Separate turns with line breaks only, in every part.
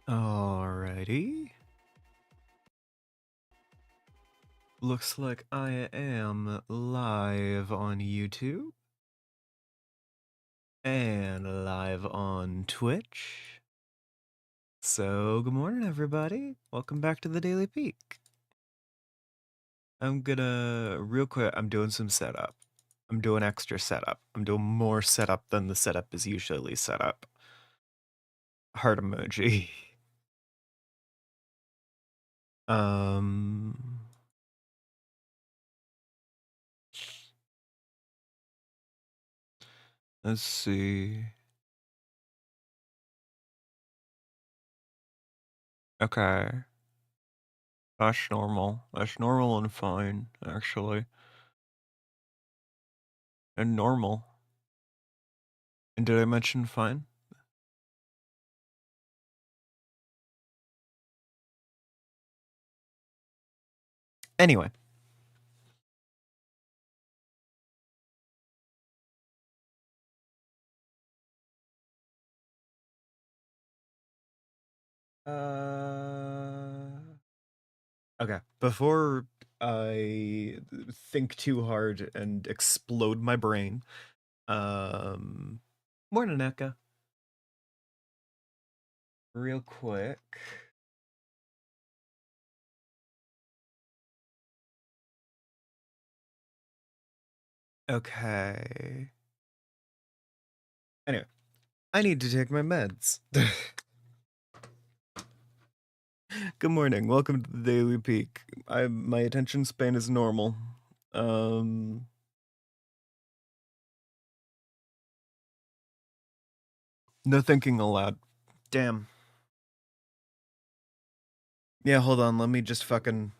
Alrighty. Looks like I am live on YouTube and live on Twitch. So, good morning, everybody. Welcome back to the Daily Peak. I'm gonna, real quick, I'm doing some setup. I'm doing extra setup. I'm doing more setup than the setup is usually set up. Heart emoji. Um, let's see. Okay. That's normal. That's normal and fine, actually. And normal. And did I mention fine? Anyway. Okay. Before I think too hard and explode my brain, morning, Eka. Real quick. Okay. Anyway, I need to take my meds. Good morning. Welcome to the Daily Peak. My attention span is normal. No thinking aloud. Damn. Yeah, hold on. Let me just fucking.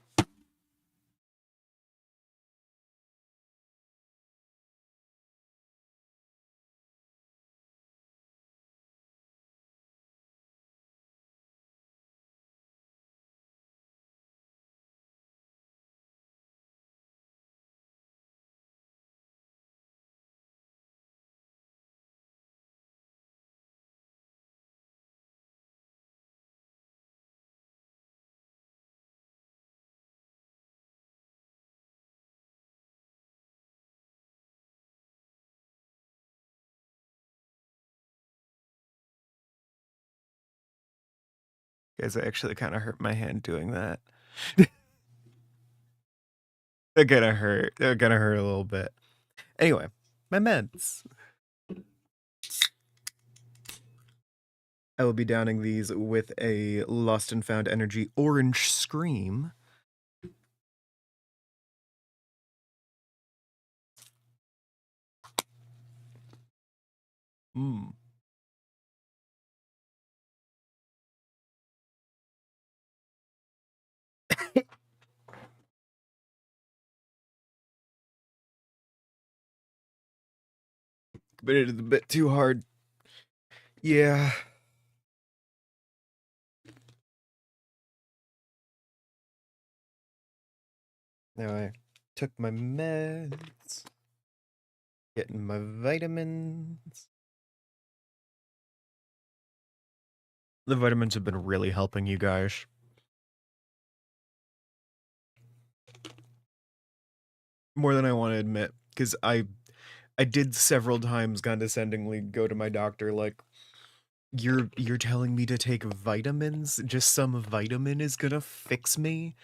Guys, I actually kind of hurt my hand doing that. They're gonna hurt. They're gonna hurt a little bit. Anyway, my meds. I will be downing these with a Lost and Found Energy Orange Scream. Mmm. But it is a bit too hard. Yeah. Now I took my meds. Getting my vitamins. The vitamins have been really helping you guys. More than I want to admit. Because I did several times condescendingly go to my doctor like, you're telling me to take vitamins? Just some vitamin is gonna fix me?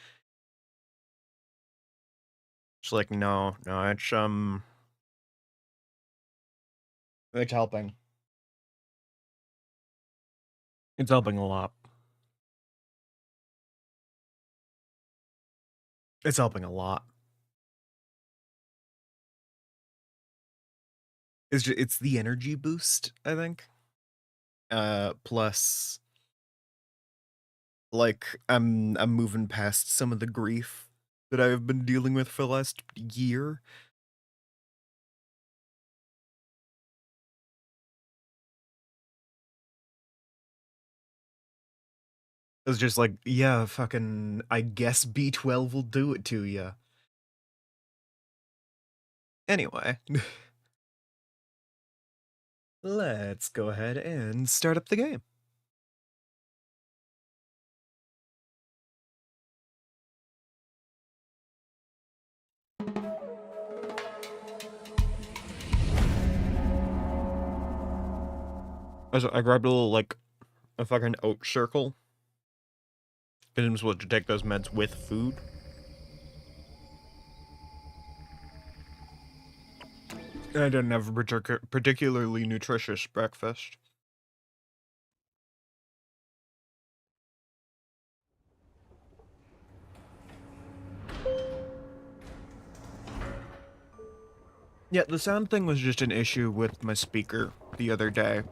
She's like, no, it's helping. It's helping a lot. It's helping a lot. It's the energy boost, I think. Plus like I'm moving past some of the grief that I've been dealing with for the last year. It's just like, yeah, fucking I guess B12 will do it to you. Anyway, let's go ahead and start up the game. I grabbed a little, like, a fucking oat circle. And I'm supposed to take those meds with food. And I didn't have a particularly nutritious breakfast. Yeah, the sound thing was just an issue with my speaker the other day.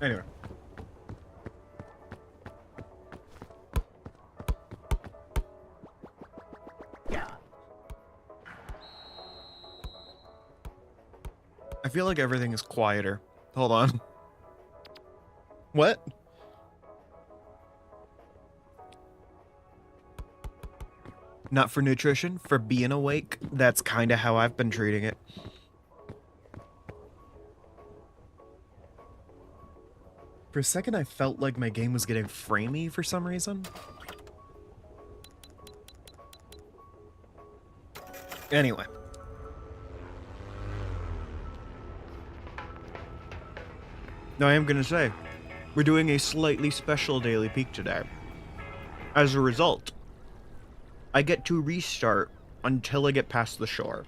Anyway. I feel like everything is quieter. Hold on. What? Not for nutrition, for being awake. That's kind of how I've been treating it. For a second, I felt like my game was getting framey for some reason. Anyway. Now I am gonna say, we're doing a slightly special daily peak today. As a result, I get to restart until I get past the shore.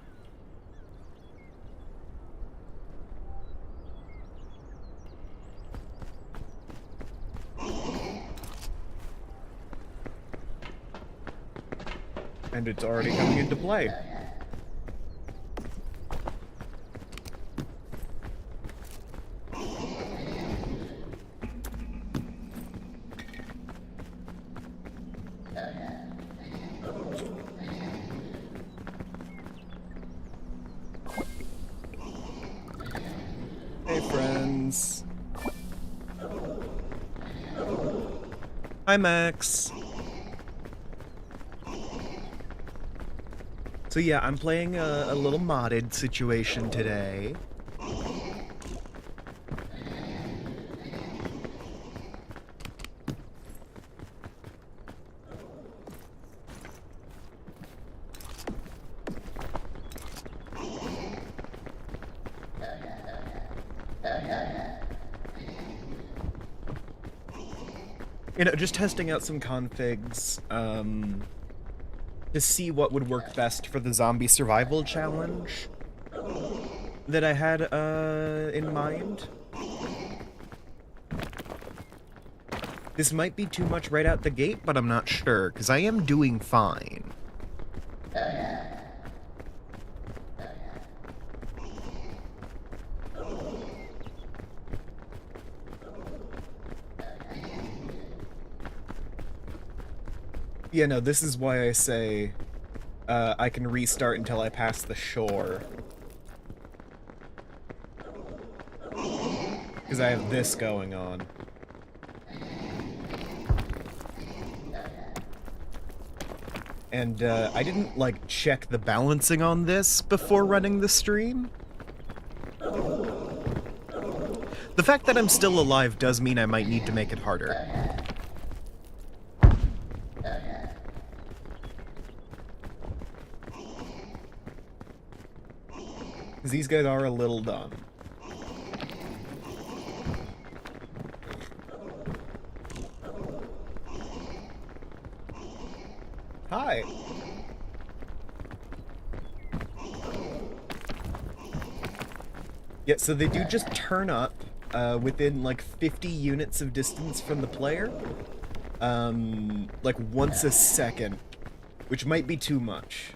And it's already coming into play. Hey, friends. Hi, Max. So yeah, I'm playing a little modded situation today. You know, just testing out some configs, to see what would work best for the zombie survival challenge that I had, in mind. This might be too much right out the gate, but I'm not sure, because I am doing fine. Yeah, no, this is why I say I can restart until I pass the shore. Because I have this going on. And I didn't, like, check the balancing on this before running the stream. The fact that I'm still alive does mean I might need to make it harder. Because these guys are a little dumb. Hi. Yeah, so they do just turn up within like 50 units of distance from the player. Like once a second, which might be too much.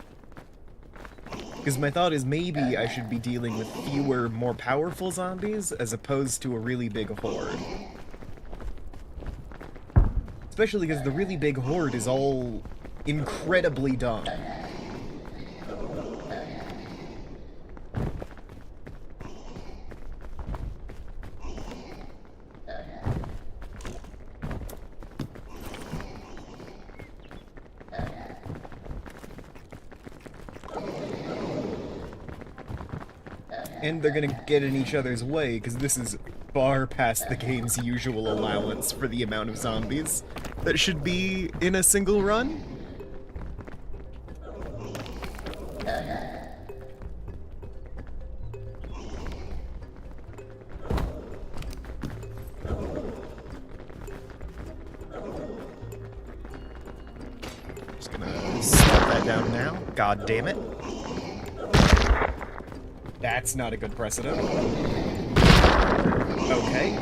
Because my thought is maybe I should be dealing with fewer, more powerful zombies as opposed to a really big horde. Especially because the really big horde is all incredibly dumb. And they're gonna get in each other's way, because this is far past the game's usual allowance for the amount of zombies that should be in a single run. Just gonna stuff that down now. God damn it. That's not a good precedent. Okay.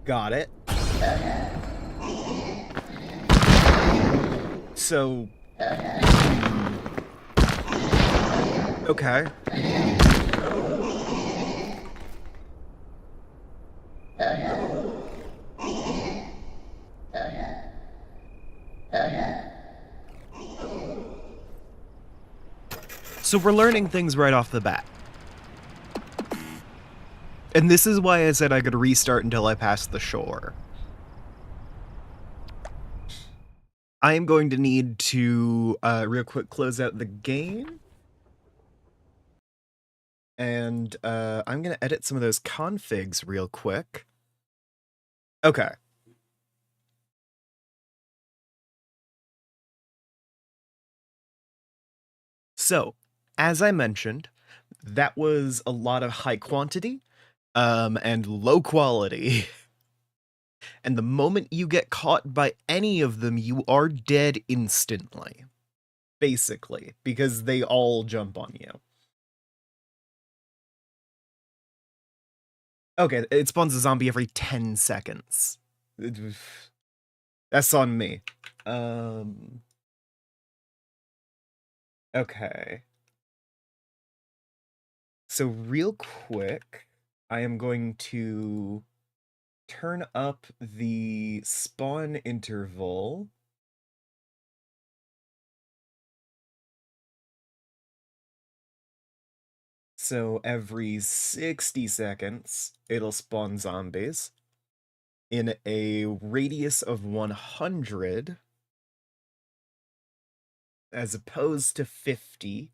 Got it. So... Okay. So we're learning things right off the bat. And this is why I said I could restart until I passed the shore. I am going to need to real quick close out the game. And I'm going to edit some of those configs real quick. Okay. So, as I mentioned, that was a lot of high quantity and low quality. And the moment you get caught by any of them, you are dead instantly. Basically, because they all jump on you. Okay, it spawns a zombie every 10 seconds. That's on me. Okay. So real quick, I am going to turn up the spawn interval. So every 60 seconds, it'll spawn zombies in a radius of 100 as opposed to 50.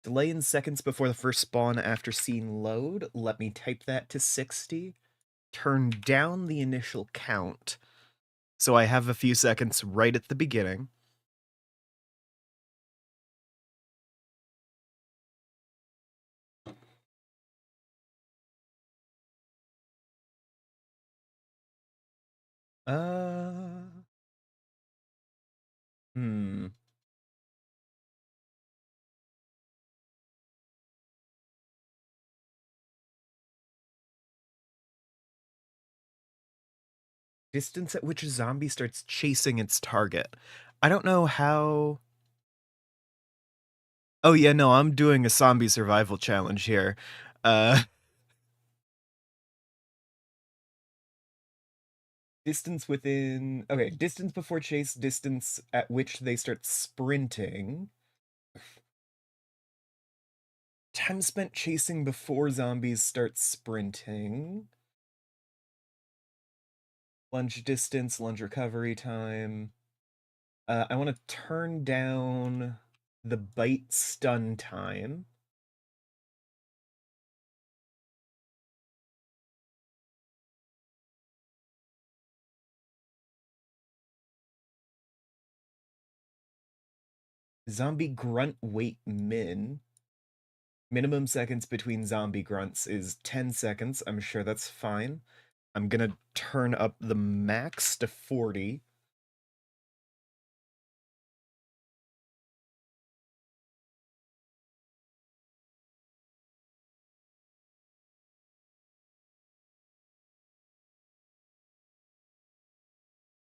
Delay in seconds before the first spawn after scene load. Let me type that to 60. Turn down the initial count. So I have a few seconds right at the beginning. Hmm. Distance at which a zombie starts chasing its target. I don't know how... Oh yeah, no, I'm doing a zombie survival challenge here. Distance within... Okay, distance before chase, distance at which they start sprinting. Time spent chasing before zombies start sprinting. Lunge distance, lunge recovery time. I want to turn down the bite stun time. Zombie grunt wait min. Minimum seconds between zombie grunts is 10 seconds. I'm sure that's fine. I'm gonna turn up the max to 40.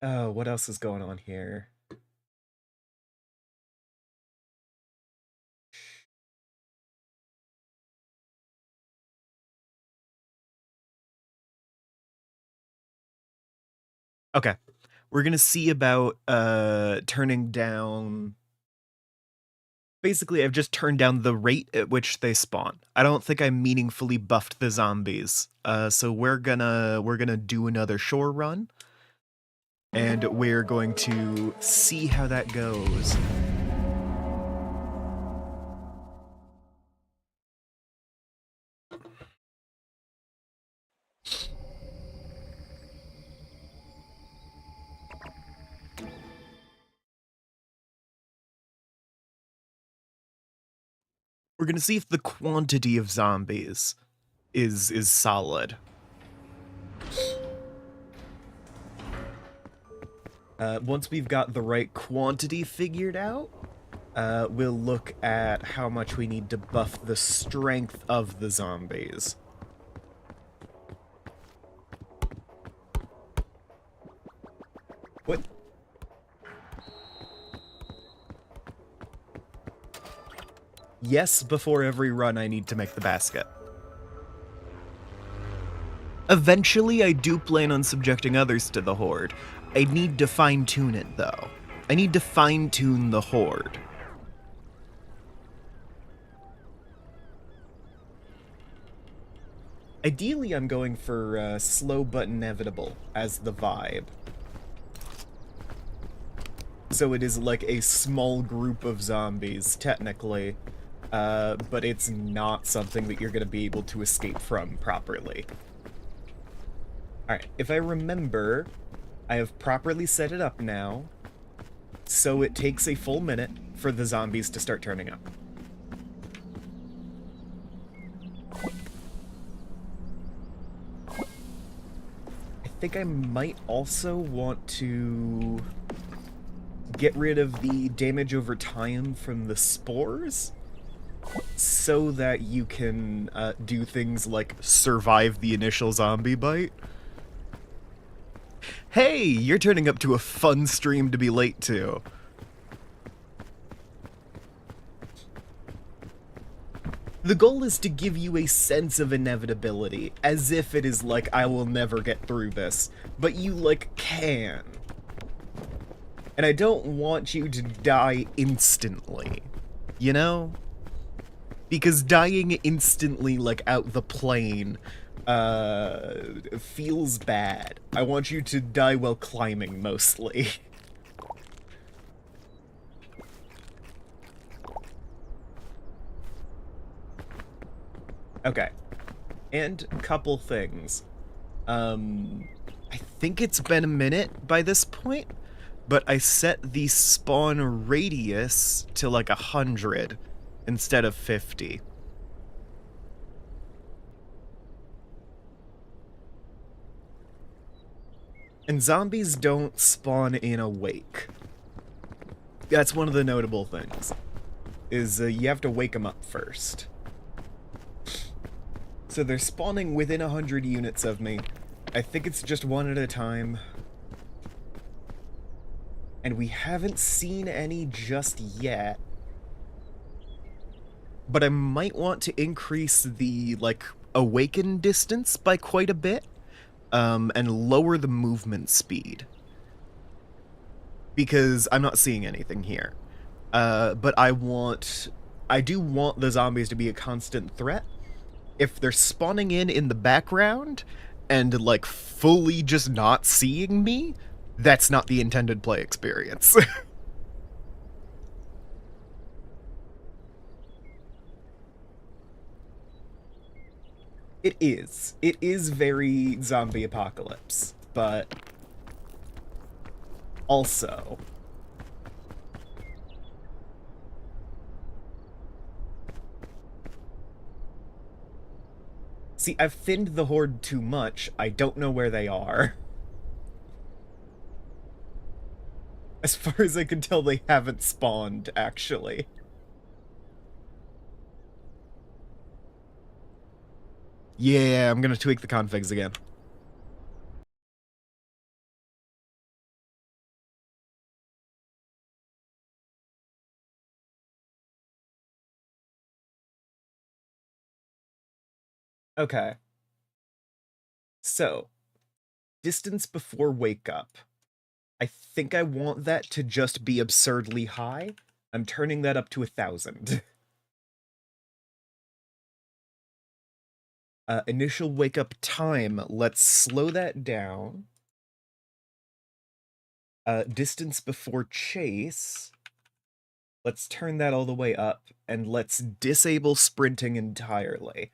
Oh, what else is going on here? Okay. We're gonna see about turning down Basically, I've just turned down the rate at which they spawn. I don't think I meaningfully buffed the zombies. So we're gonna do another shore run, and we're going to see how that goes. We're gonna see if the quantity of zombies is solid. Once we've got the right quantity figured out, we'll look at how much we need to buff the strength of the zombies. What? Yes, before every run I need to make the basket. Eventually, I do plan on subjecting others to the Horde. I need to fine-tune it, though. I need to fine-tune the Horde. Ideally, I'm going for slow but inevitable as the vibe. So it is like a small group of zombies, technically, but it's not something that you're going to be able to escape from properly. Alright, if I remember, I have properly set it up now, so it takes a full minute for the zombies to start turning up. I think I might also want to get rid of the damage over time from the spores, so that you can do things like survive the initial zombie bite. Hey, you're turning up to a fun stream to be late to. The goal is to give you a sense of inevitability, as if it is like, I will never get through this, but you, like, can. And I don't want you to die instantly, you know? Because dying instantly, like, out the plane, feels bad. I want you to die while climbing, mostly. Okay. And a couple things. I think it's been a minute by this point, but I set the spawn radius to like 100 instead of 50. And zombies don't spawn in a wake. That's one of the notable things, is you have to wake them up first. So they're spawning within 100 units of me. I think it's just one at a time. And we haven't seen any just yet. But I might want to increase the, like, awaken distance by quite a bit. And lower the movement speed. Because I'm not seeing anything here. But I do want the zombies to be a constant threat. If they're spawning in the background and, like, fully just not seeing me, that's not the intended play experience. It is. It is very zombie apocalypse, but also... See, I've thinned the horde too much. I don't know where they are. As far as I can tell, they haven't spawned, actually. Yeah, I'm gonna tweak the configs again. Okay. So, distance before wake up. I think I want that to just be absurdly high, I'm turning that up to 1,000. Initial wake up time, let's slow that down. Distance before chase, let's turn that all the way up, and let's disable sprinting entirely.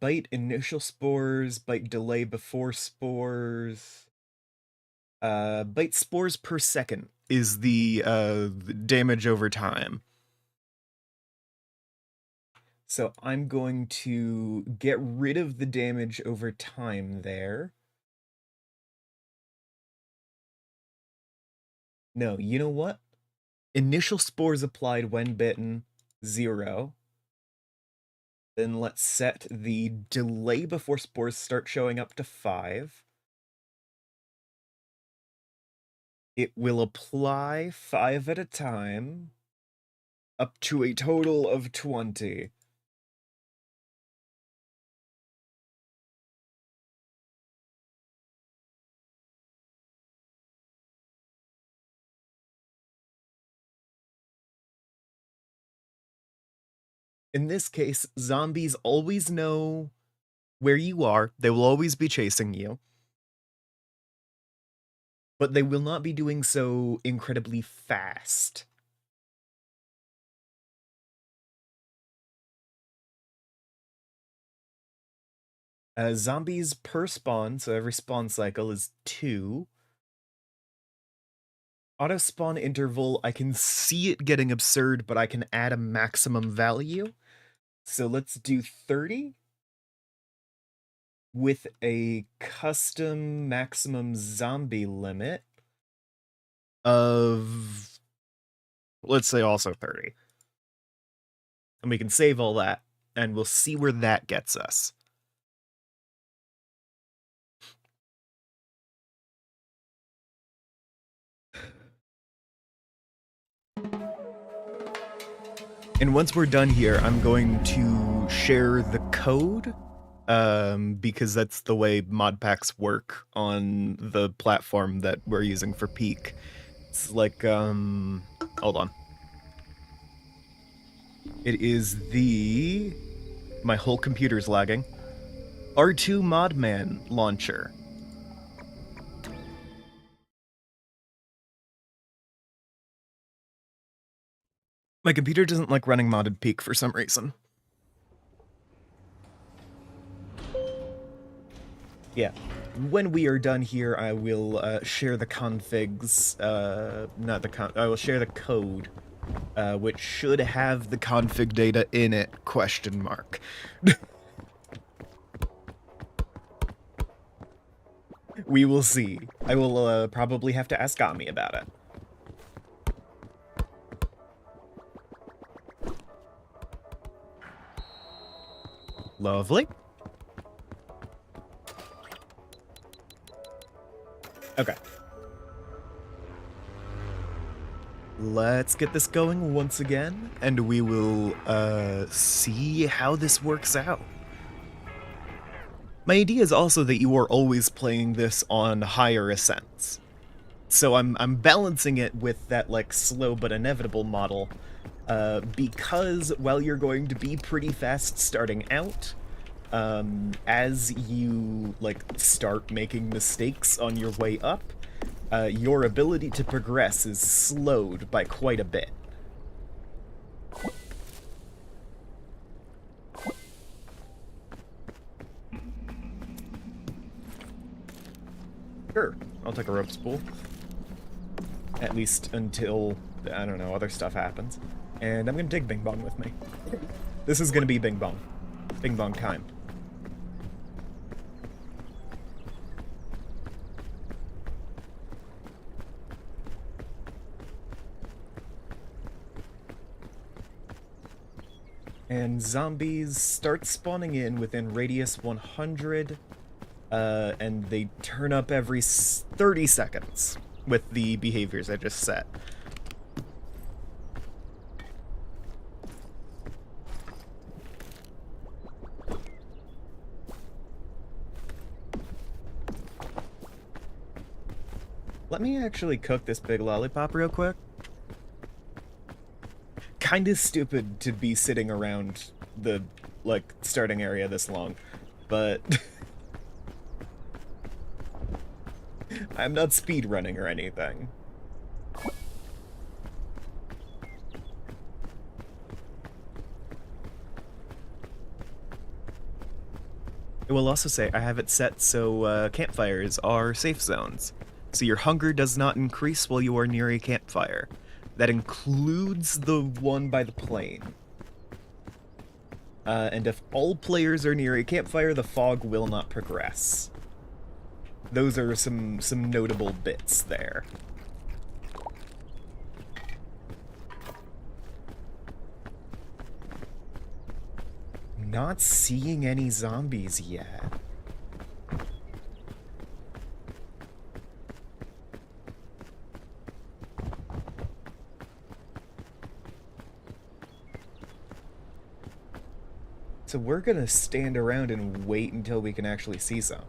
Bite initial spores, bite delay before spores. Bite spores per second is the damage over time. So I'm going to get rid of the damage over time there. No, you know what? Initial spores applied when bitten, 0. Then let's set the delay before spores start showing up to 5. It will apply 5 at a time, up to a total of 20. In this case, zombies always know where you are. They will always be chasing you. But they will not be doing so incredibly fast. Zombies per spawn, so every spawn cycle is 2. Auto spawn interval, I can see it getting absurd, but I can add a maximum value. So let's do 30 with a custom maximum zombie limit of, let's say, also 30. And we can save all that, and we'll see where that gets us. And once we're done here, I'm going to share the code, because that's the way mod packs work on the platform that we're using for Peak. It's like, hold on. It is my whole computer's lagging, R2 Modman launcher. My computer doesn't like running modded Peak for some reason. Yeah. When we are done here, I will share the configs, I will share the code, which should have the config data in it, ? We will see. I will probably have to ask Ami about it. Lovely. Okay. Let's get this going once again, and we will see how this works out. My idea is also that you are always playing this on higher ascents. So I'm balancing it with that, like, slow but inevitable model, because while you're going to be pretty fast starting out, as you, like, start making mistakes on your way up, your ability to progress is slowed by quite a bit. Sure, I'll take a rope spool. At least until, I don't know, other stuff happens. And I'm gonna take Bing Bong with me. This is gonna be Bing Bong. Bing Bong time. And zombies start spawning in within radius 100, and they turn up every 30 seconds with the behaviors I just set. Let me actually cook this big lollipop real quick. Kinda stupid to be sitting around the, like, starting area this long, but... I'm not speedrunning or anything. I will also say I have it set so campfires are safe zones. So your hunger does not increase while you are near a campfire. That includes the one by the plane. And if all players are near a campfire, the fog will not progress. Those are some notable bits there. Not seeing any zombies yet. So we're gonna stand around and wait until we can actually see some.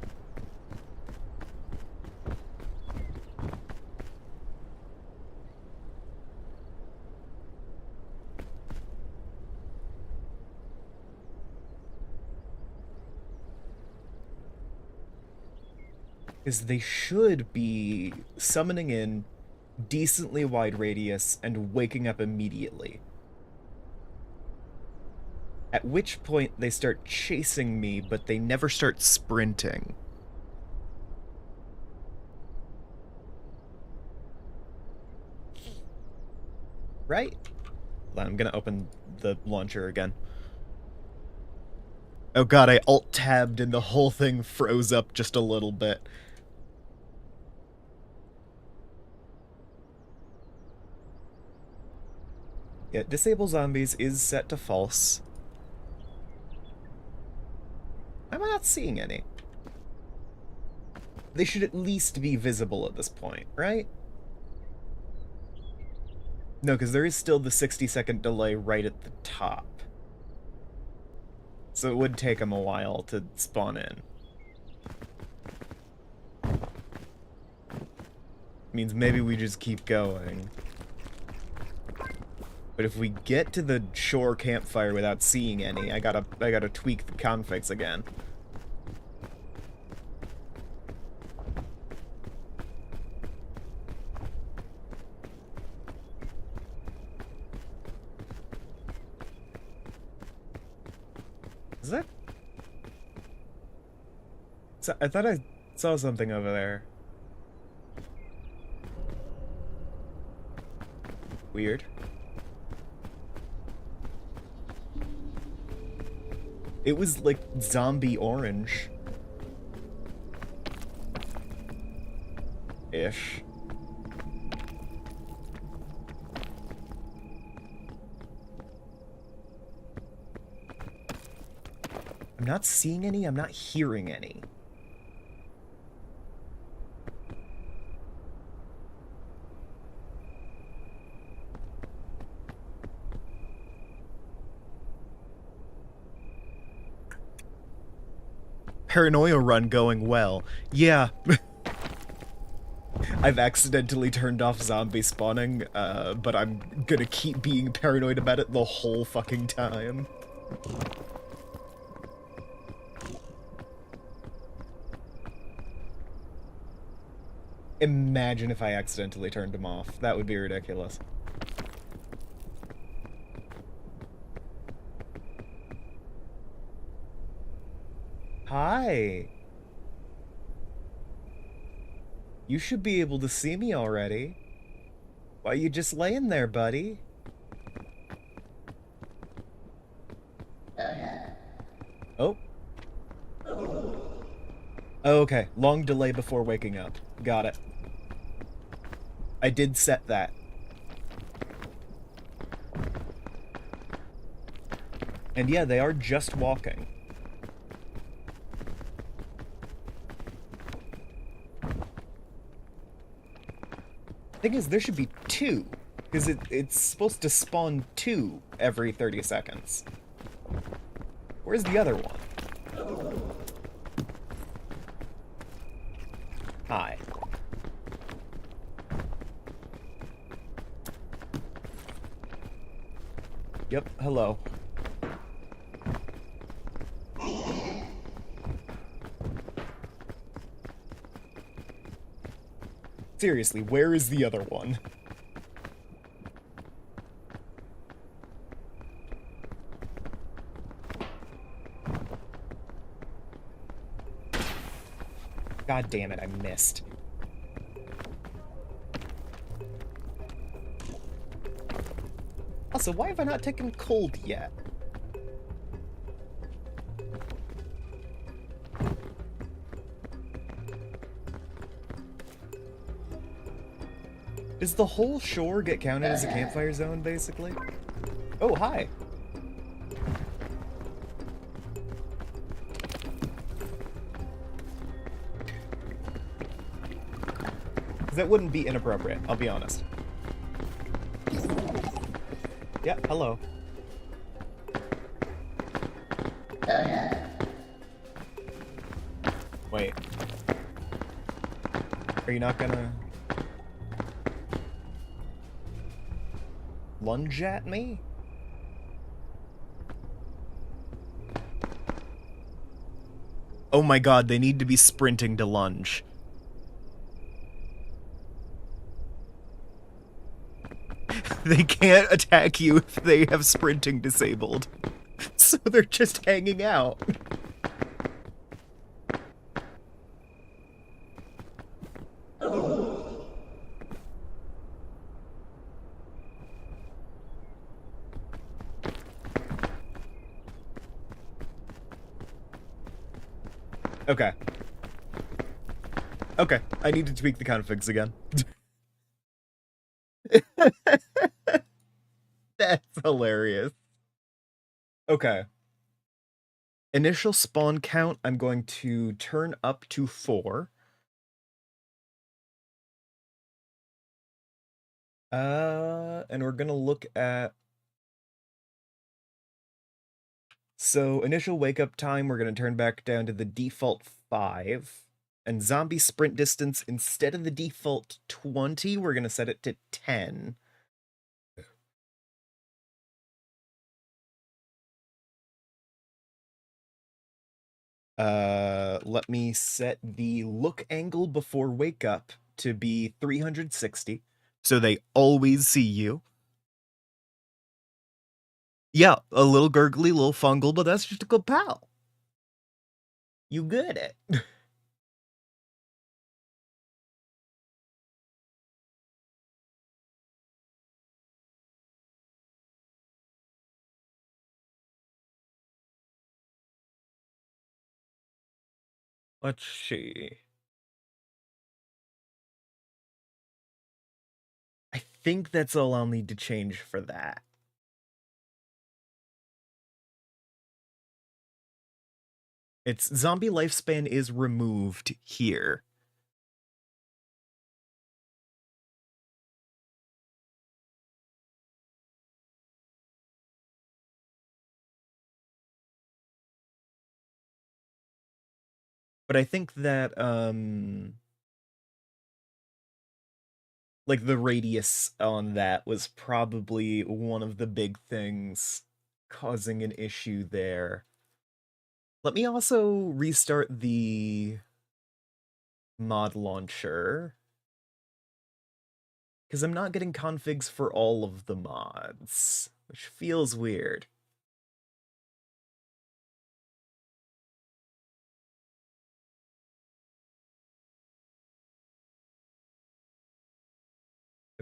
Is they should be summoning in decently wide radius and waking up immediately. At which point they start chasing me, but they never start sprinting. Right? Hold on, I'm gonna open the launcher again. Oh god, I alt-tabbed and the whole thing froze up just a little bit. Yeah, disable zombies is set to false. I'm not seeing any. They should at least be visible at this point, right? No, because there is still the 60-second delay right at the top. So it would take them a while to spawn in. Means maybe we just keep going. But if we get to the shore campfire without seeing any, I gotta tweak the configs again. Is that? So, I thought I saw something over there. Weird. It was like zombie orange. Ish. I'm not seeing any, I'm not hearing any. Paranoia run going well. Yeah. I've accidentally turned off zombie spawning, but I'm gonna keep being paranoid about it the whole fucking time. Imagine if I accidentally turned them off. That would be ridiculous. Hi. You should be able to see me already. Why are you just laying there, buddy? Oh. Okay, long delay before waking up. Got it. I did set that. And yeah, they are just walking. Thing is, there should be two, because it's supposed to spawn two every 30 seconds. Where's the other one? Hi. Yep, hello. Seriously, where is the other one? God damn it, I missed. Also, why have I not taken cold yet? Does the whole shore get counted as a campfire zone, basically? Oh, hi. Because that wouldn't be inappropriate, I'll be honest. Yeah, hello. Wait. Are you not gonna... lunge at me? Oh my god, they need to be sprinting to lunge. They can't attack you if they have sprinting disabled. So they're just hanging out. Okay. Okay, I need to tweak the configs again. That's hilarious. Okay. Initial spawn count, I'm going to turn up to 4. And we're gonna look at... So, initial wake-up time, we're gonna turn back down to the default 5. And zombie sprint distance, instead of the default 20, we're gonna set it to 10. Let me set the look angle before wake up to be 360, so they always see you. Yeah, a little gurgly, little fungal, but that's just a good pal. You good at it. Let's see. I think that's all I'll need to change for that. Its zombie lifespan is removed here. But I think that, like, the radius on that was probably one of the big things causing an issue there. Let me also restart the mod launcher, because I'm not getting configs for all of the mods, which feels weird.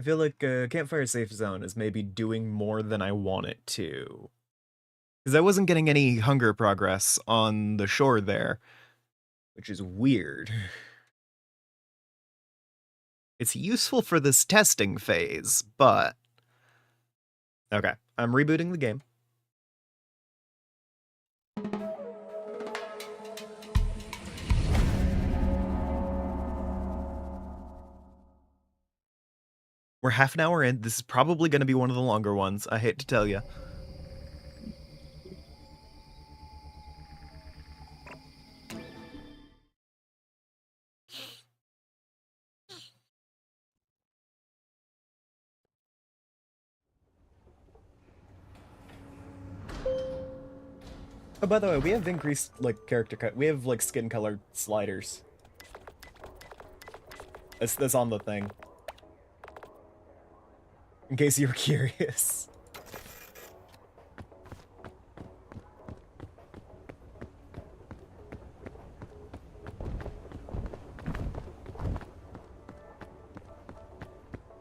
I feel like Campfire Safe Zone is maybe doing more than I want it to. Because I wasn't getting any hunger progress on the shore there, which is weird. It's useful for this testing phase, but... Okay, I'm rebooting the game. We're half an hour in. This is probably going to be one of the longer ones. I hate to tell you. Oh, by the way, we have increased, like, character cut. We have, like, skin color sliders. That's on the thing. In case you were curious.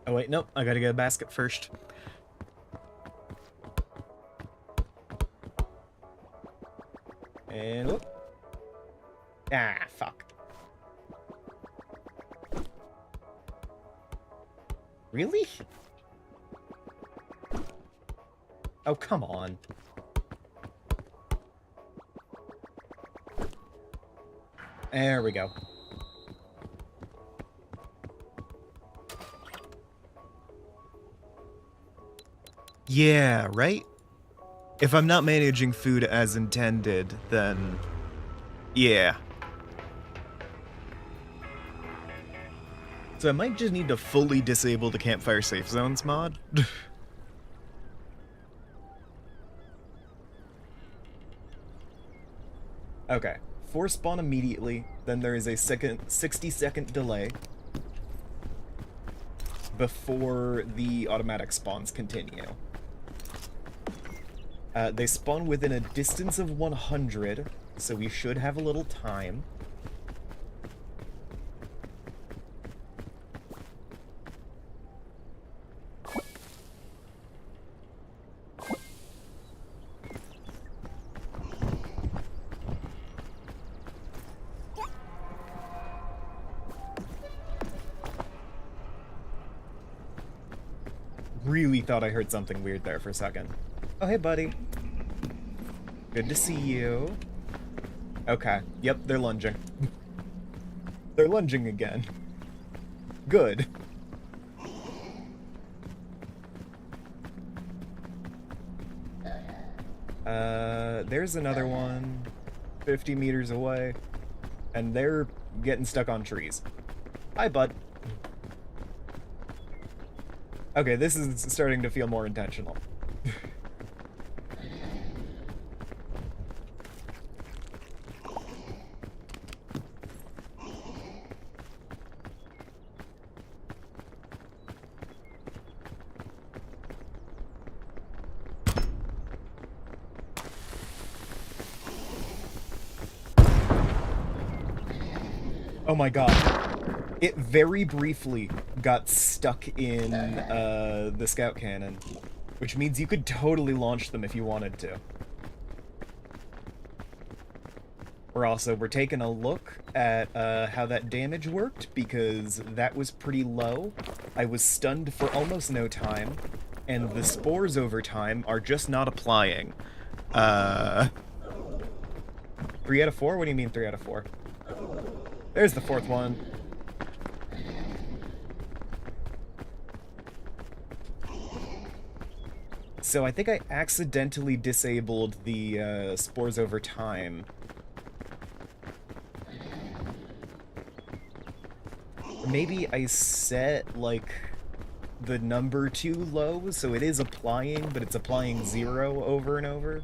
Oh wait, nope, I gotta get a basket first. And whoop. Ah, fuck. Really? Oh, come on. There we go. Yeah, right? If I'm not managing food as intended, then... yeah. So I might just need to fully disable the campfire safe zones mod. Okay. Force spawn immediately, then there is a 60-second delay before the automatic spawns continue. They spawn within a distance of 100, so we should have a little time. Really thought I heard something weird there for a second. Oh, hey, buddy. Good to see you. Okay. Yep, they're lunging. They're lunging again. Good. There's another one 50 meters away, and they're getting stuck on trees. Hi, bud. Okay, this is starting to feel more intentional. Oh my god. It very briefly got stuck in the scout cannon, which means you could totally launch them if you wanted to. We're taking a look at how that damage worked, because that was pretty low. I was stunned for almost no time, and the spores over time are just not applying. 3 out of 4? What do you mean 3 out of 4? There's the 4th one. So I think I accidentally disabled the spores over time. Maybe I set, like, the number too low, so it is applying, but it's applying 0 over and over.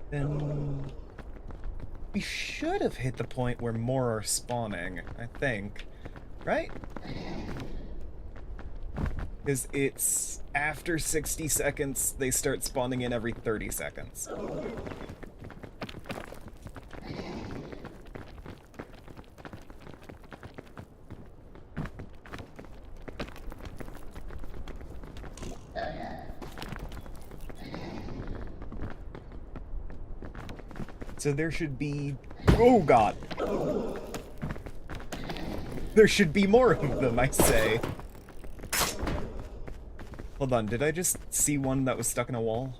Then we should have hit the point where more are spawning, I think. Right? Because it's after 60 seconds, they start spawning in every 30 seconds. So there should be... oh god! There should be more of them, I say. Hold on, did I just see one that was stuck in a wall?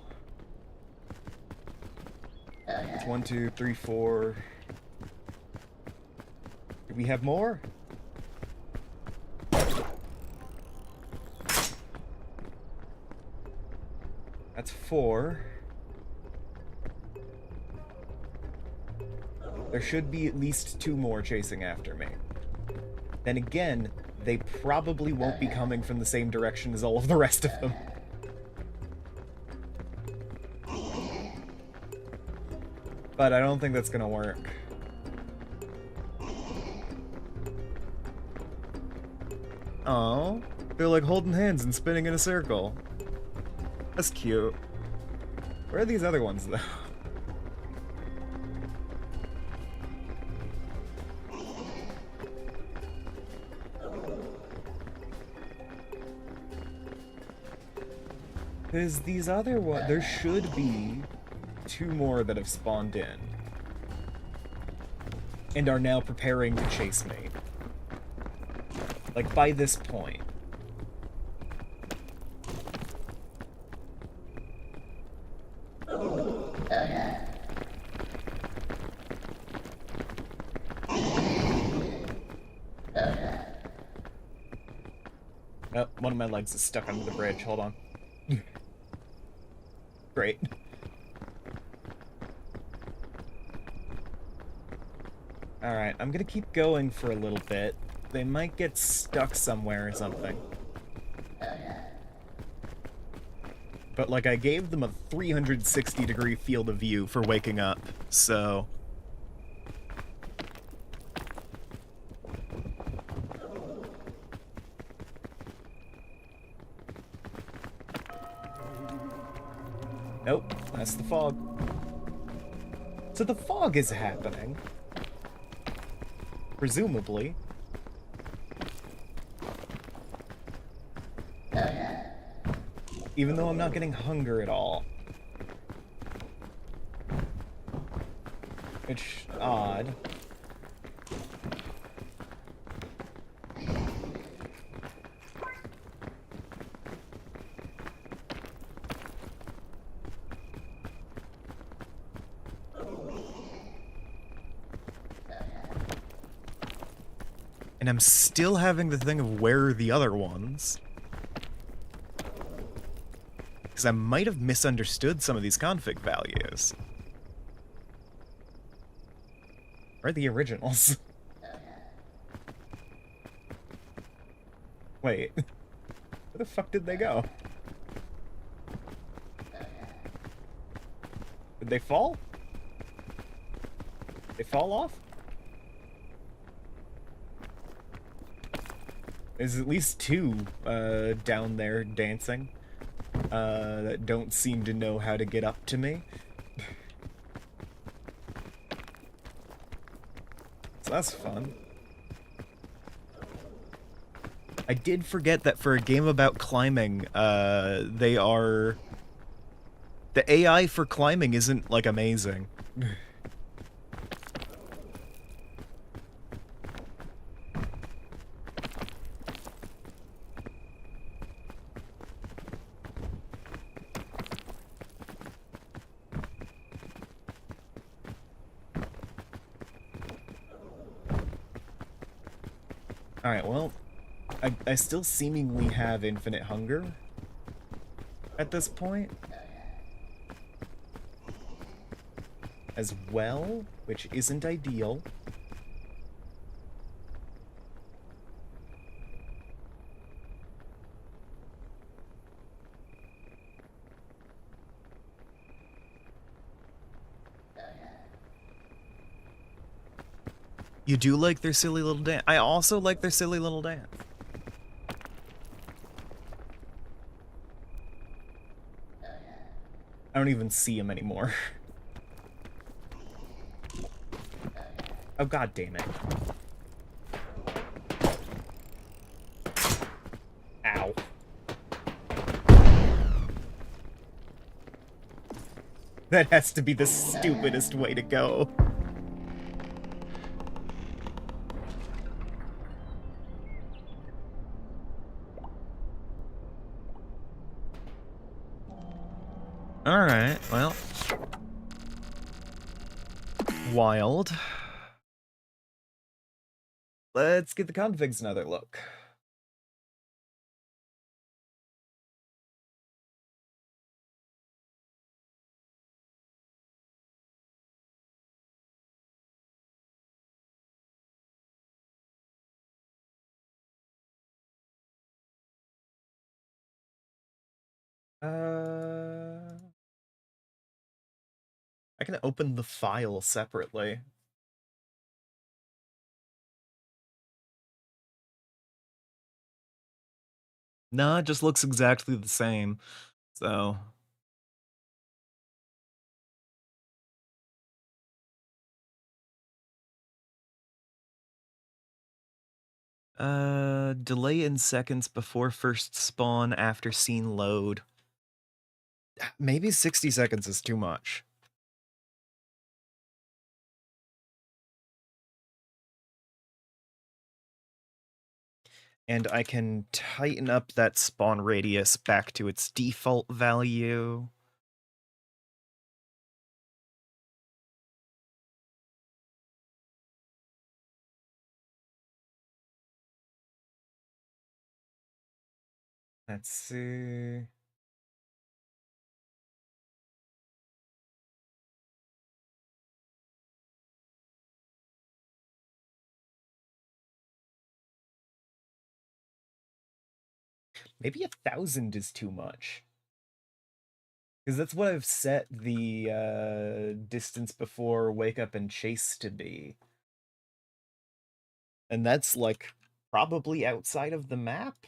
It's 1, 2, 3, 4... we have more? That's 4. There should be at least 2 more chasing after me. Then again, they probably won't be coming from the same direction as all of the rest of them. But I don't think that's gonna work. Oh, they're like holding hands and spinning in a circle. That's cute. Where are these other ones, though? Because these other ones, there should be 2 more that have spawned in. And are now preparing to chase me. Like, by this point. Oh, one of my legs is stuck under the bridge. Hold on. Great. Alright, I'm gonna keep going for a little bit. They might get stuck somewhere or something. But, like, I gave them a 360-degree field of view for waking up, so... Nope, that's the fog. So the fog is happening. Presumably. Even though I'm not getting hunger at all. Which, odd. And I'm still having the thing of where are the other ones. Because I might have misunderstood some of these config values. Where are the originals? Wait. Where the fuck did they go? Did they fall? They fall off? There's at least 2 down there dancing that don't seem to know how to get up to me. So that's fun. I did forget that for a game about climbing, they are... The AI for climbing isn't, like, amazing. Alright, well, I still seemingly have infinite hunger at this point. As well, which isn't ideal. You do like their silly little dance. I also like their silly little dance. I don't even see him anymore. Oh, god damn it. Ow. That has to be the stupidest way to go. Alright, well. Wild. Let's give the configs another look. I can open the file separately. Nah, it just looks exactly the same. So, delay in seconds before first spawn after scene load. Maybe 60 seconds is too much. And I can tighten up that spawn radius back to its default value. Let's see. Maybe 1,000 is too much. Because that's what I've set the distance before wake up and chase to be. And that's like probably outside of the map.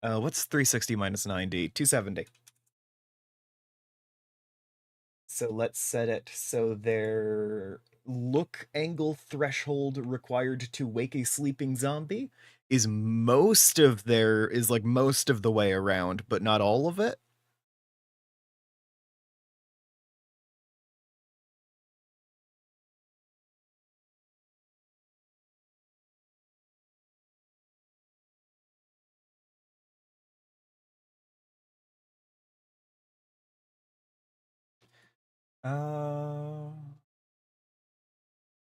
What's 360 minus 90? 270. So let's set it so their look angle threshold required to wake a sleeping zombie is most of the way around, but not all of it. Uh,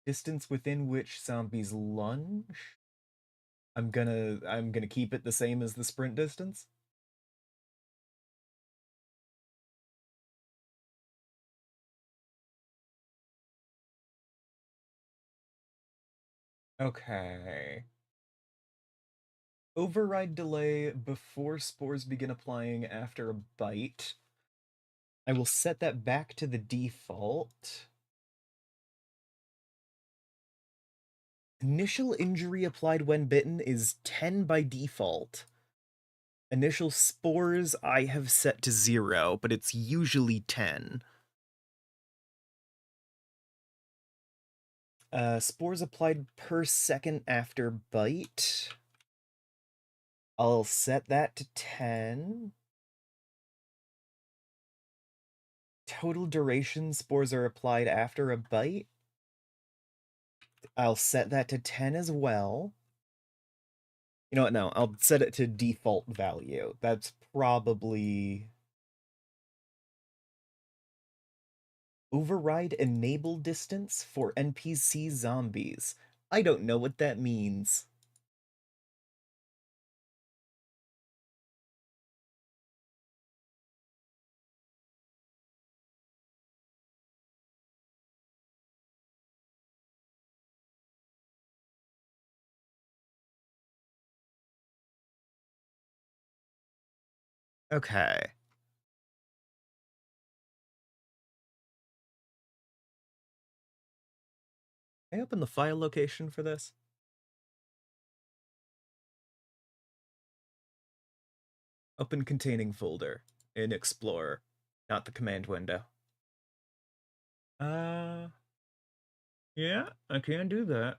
Distance within which zombies lunge. I'm gonna keep it the same as the sprint distance. Okay. Override delay before spores begin applying after a bite. I will set that back to the default. Initial injury applied when bitten is 10 by default. Initial spores I have set to 0, but it's usually 10. Spores applied per second after bite. I'll set that to 10. Total duration spores are applied after a bite. I'll set that to 10 as well. You know what? No, I'll set it to default value. That's probably... Override enable distance for NPC zombies. I don't know what that means. Okay. Can I open the file location for this? Open containing folder in Explorer, not the command window. Uh, yeah, I can do that.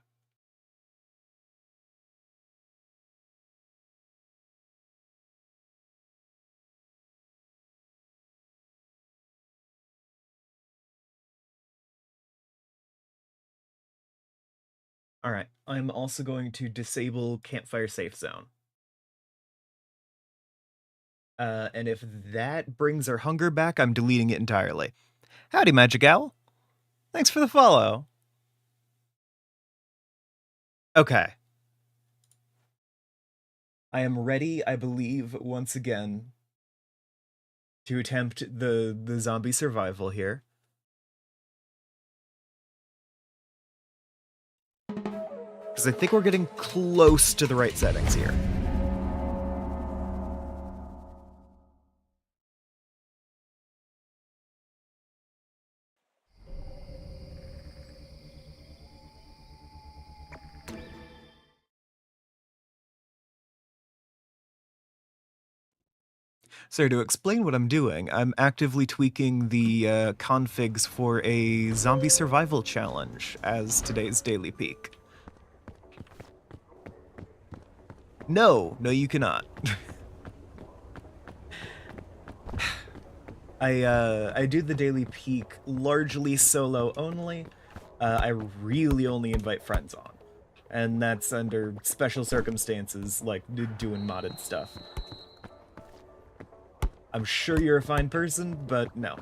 All right, I'm also going to disable campfire safe zone. And if that brings our hunger back, I'm deleting it entirely. Howdy, Magic Owl. Thanks for the follow. Okay. I am ready, I believe, once again, to attempt the zombie survival here. Because I think we're getting close to the right settings here. So to explain what I'm doing, I'm actively tweaking the configs for a zombie survival challenge as today's daily peak. No, you cannot. I do the daily peak largely solo only. I really only invite friends on, and that's under special circumstances like doing modded stuff. I'm sure you're a fine person, but no.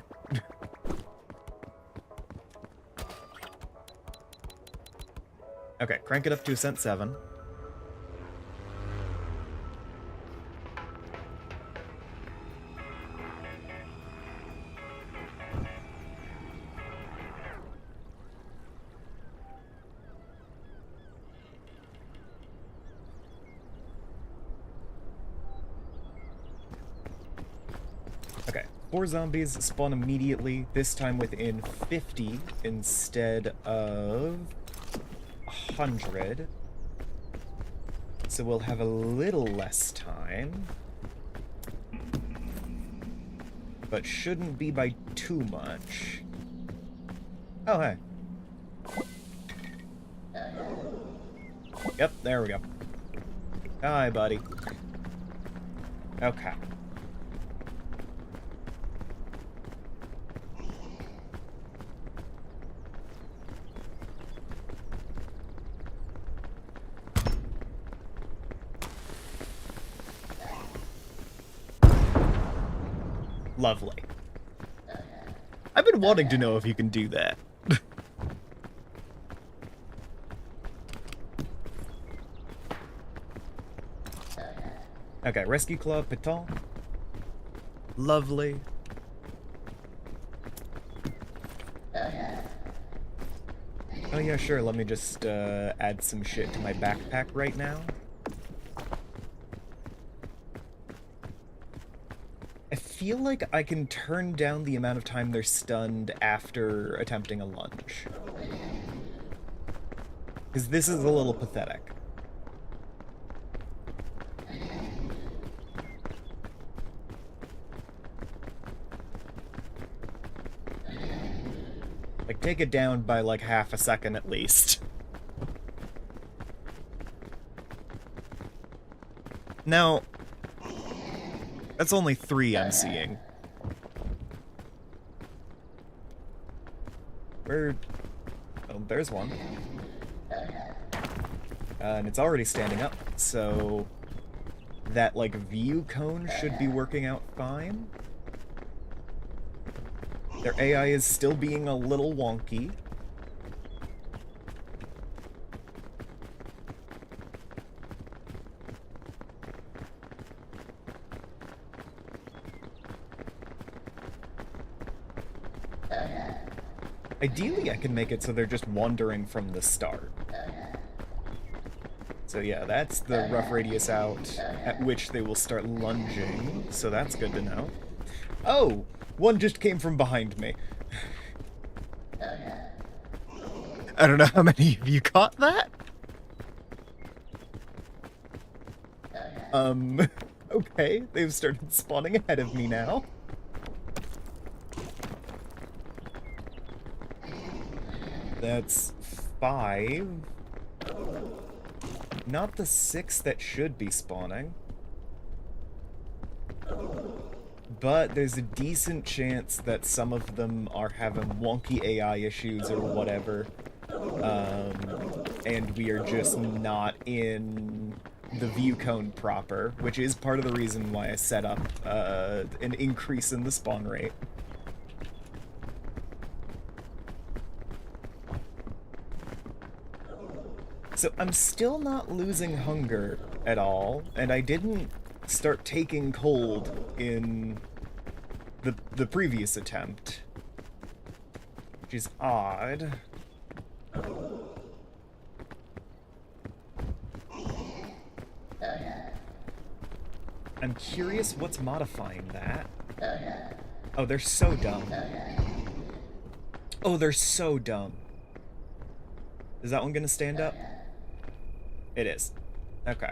Okay, crank it up to Ascent 7. Okay, 4 zombies spawn immediately, this time within 50 instead of 100. So we'll have a little less time. But shouldn't be by too much. Oh, hey. Yep, there we go. Hi, buddy. Okay. Lovely. I've been wanting to know if you can do that. Okay, Rescue Club, Piton. Lovely. Oh yeah, sure, let me just add some shit to my backpack right now. I feel like I can turn down the amount of time they're stunned after attempting a lunge. Because this is a little pathetic. Like, take it down by like half a second at least. Now, that's only 3 I'm seeing. Where... Oh, there's one. And it's already standing up, so... that, like, view cone should be working out fine. Their AI is still being a little wonky. Ideally, I can make it so they're just wandering from the start. So yeah, that's the rough radius out at which they will start lunging, so that's good to know. Oh! One just came from behind me. I don't know how many of you caught that? Okay, they've started spawning ahead of me now. That's 5. Not the 6 that should be spawning. But there's a decent chance that some of them are having wonky AI issues or whatever. And we are just not in the view cone proper, which is part of the reason why I set up an increase in the spawn rate. So I'm still not losing hunger at all, and I didn't start taking cold in the previous attempt, which is odd. I'm curious what's modifying that. Oh, they're so dumb. Oh, they're so dumb. Is that one gonna stand up? It is. Okay.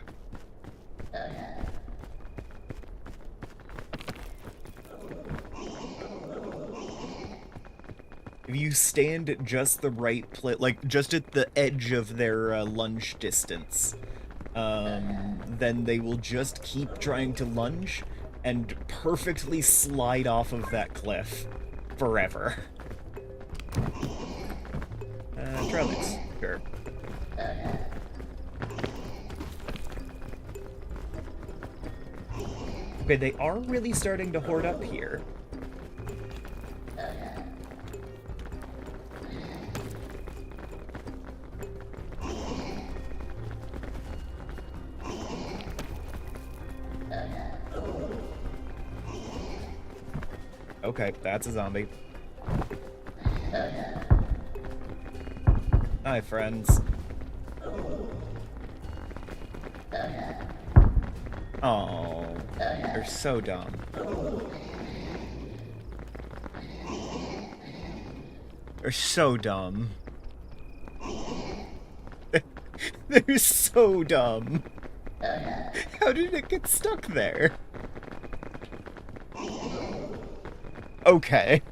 If you stand at just the right place, like just at the edge of their lunge distance, then they will just keep trying to lunge and perfectly slide off of that cliff forever. Try this. Sure. Okay, they are really starting to hoard up here. Okay, that's a zombie. Hi, friends. Oh, they're so dumb. They're so dumb. They're so dumb. How did it get stuck there? Okay.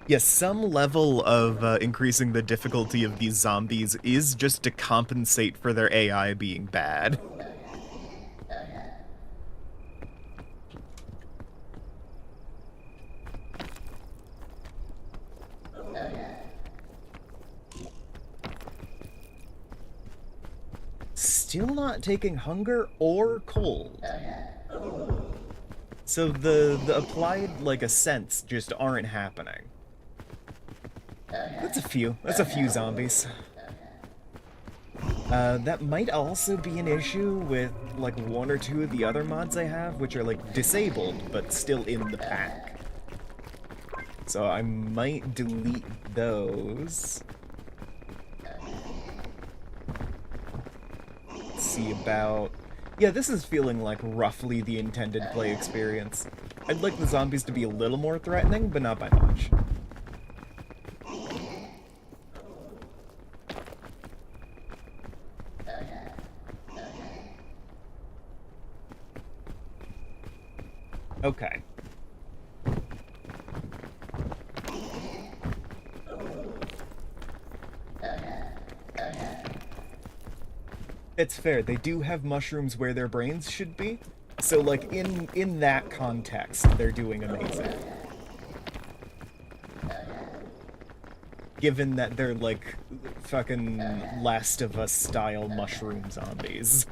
Yes, some level of increasing the difficulty of these zombies is just to compensate for their AI being bad. Still not taking hunger or cold. So the applied, like, ascents just aren't happening. That's a few zombies. That might also be an issue with, like, one or two of the other mods I have, which are, like, disabled, but still in the pack. So I might delete those. Let's see about... Yeah, this is feeling like roughly the intended play experience. I'd like the zombies to be a little more threatening, but not by much. Okay. It's fair, they do have mushrooms where their brains should be, so, like, in that context, they're doing amazing. Given that they're, like, fucking Last of Us style mushroom zombies.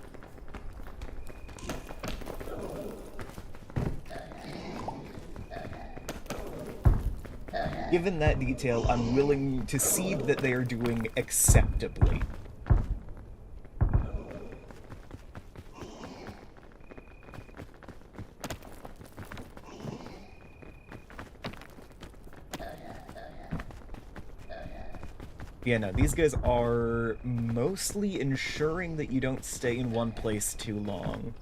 Given that detail, I'm willing to cede that they are doing acceptably. Yeah, no, these guys are mostly ensuring that you don't stay in one place too long.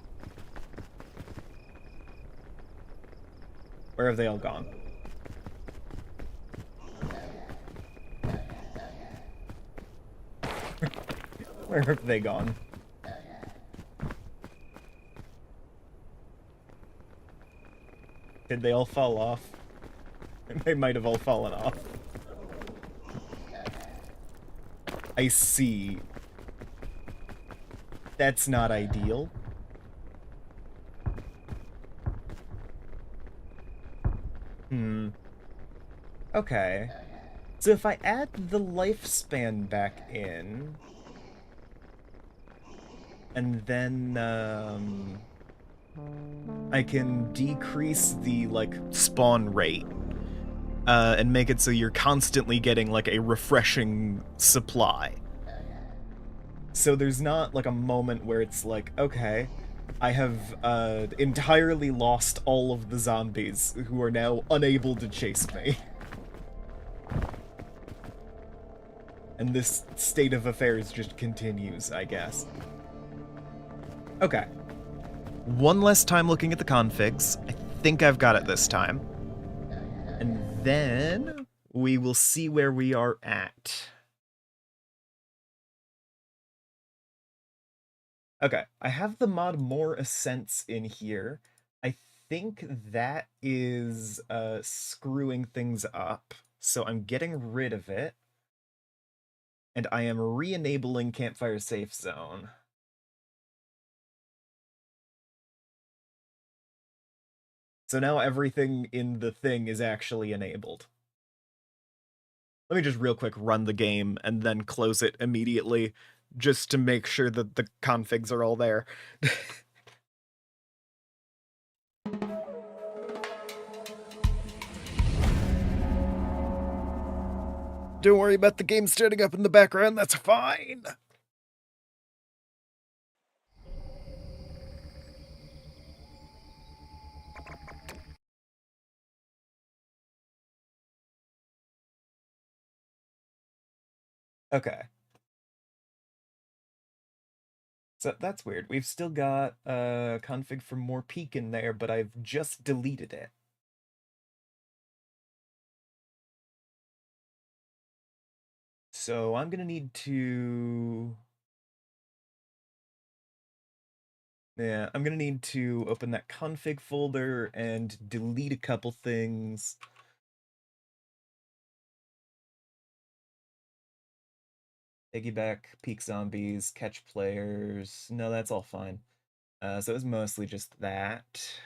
Where have they all gone? Where have they gone? Did they all fall off? They might have all fallen off. I see. That's not ideal. Okay. So if I add the lifespan back in... And then, I can decrease the, like, spawn rate, and make it so you're constantly getting, like, a refreshing supply. So there's not, like, a moment where it's like, okay, I have entirely lost all of the zombies who are now unable to chase me. And this state of affairs just continues, I guess. Okay. One less time looking at the configs. I think I've got it this time. And then we will see where we are at. Okay, I have the mod More Ascents in here. I think that is screwing things up, so I'm getting rid of it. And I am re-enabling Campfire Safe Zone. So now everything in the thing is actually enabled. Let me just real quick run the game and then close it immediately, just to make sure that the configs are all there. Don't worry about the game starting up in the background, that's fine. Okay. So that's weird. We've still got config for more peak in there, but I've just deleted it. So I'm gonna need to... Yeah, I'm gonna need to open that config folder and delete a couple things. Piggyback, peak zombies, catch players. No, that's all fine. So it was mostly just that.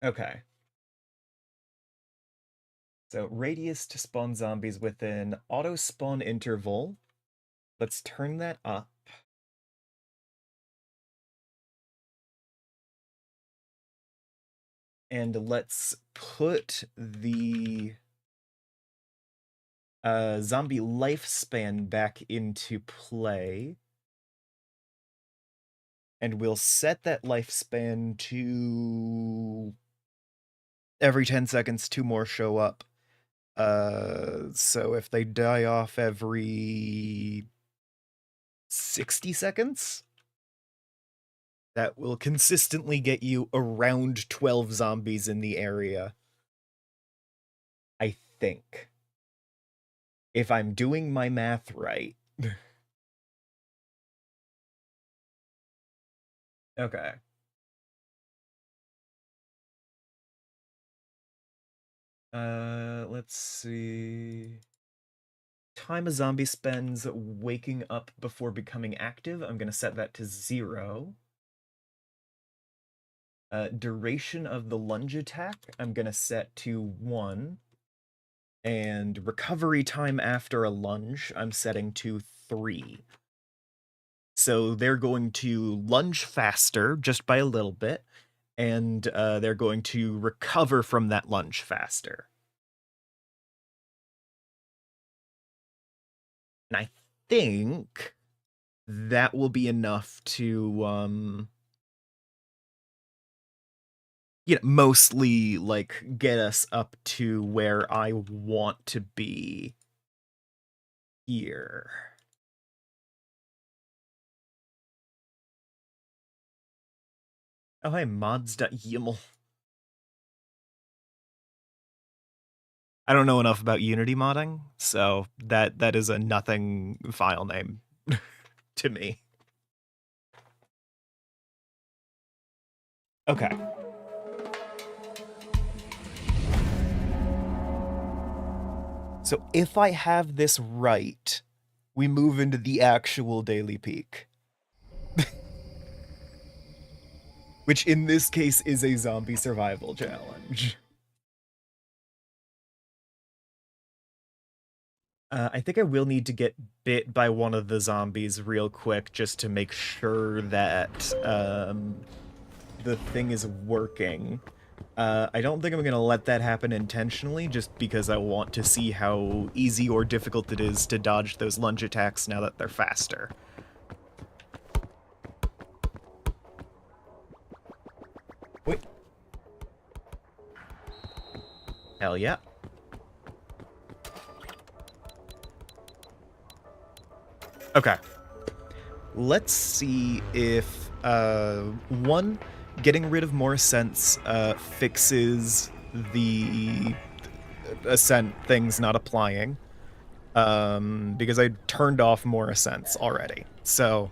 Okay. So radius to spawn zombies within auto spawn interval. Let's turn that up. And let's put the zombie lifespan back into play. And we'll set that lifespan to every 10 seconds, 2 more show up. So if they die off every 60 seconds, that will consistently get you around 12 zombies in the area. I think. If I'm doing my math right. Okay. Let's see. Time a zombie spends waking up before becoming active. I'm gonna set that to 0. Duration of the lunge attack, I'm gonna set to 1. And recovery time after a lunge, I'm setting to 3. So they're going to lunge faster, just by a little bit, and they're going to recover from that lunge faster. And I think that will be enough to, mostly, like, get us up to where I want to be here. Oh, hey, mods.yaml. I don't know enough about Unity modding, so that is a nothing file name to me. Okay. So if I have this right, we move into the actual daily peak. Which in this case is a zombie survival challenge. I think I will need to get bit by one of the zombies real quick just to make sure that the thing is working. I don't think I'm going to let that happen intentionally, just because I want to see how easy or difficult it is to dodge those lunge attacks now that they're faster. Wait. Hell yeah. Okay. Let's see if, one, getting rid of more scents fixes the ascent things not applying, because I turned off more ascents already. So,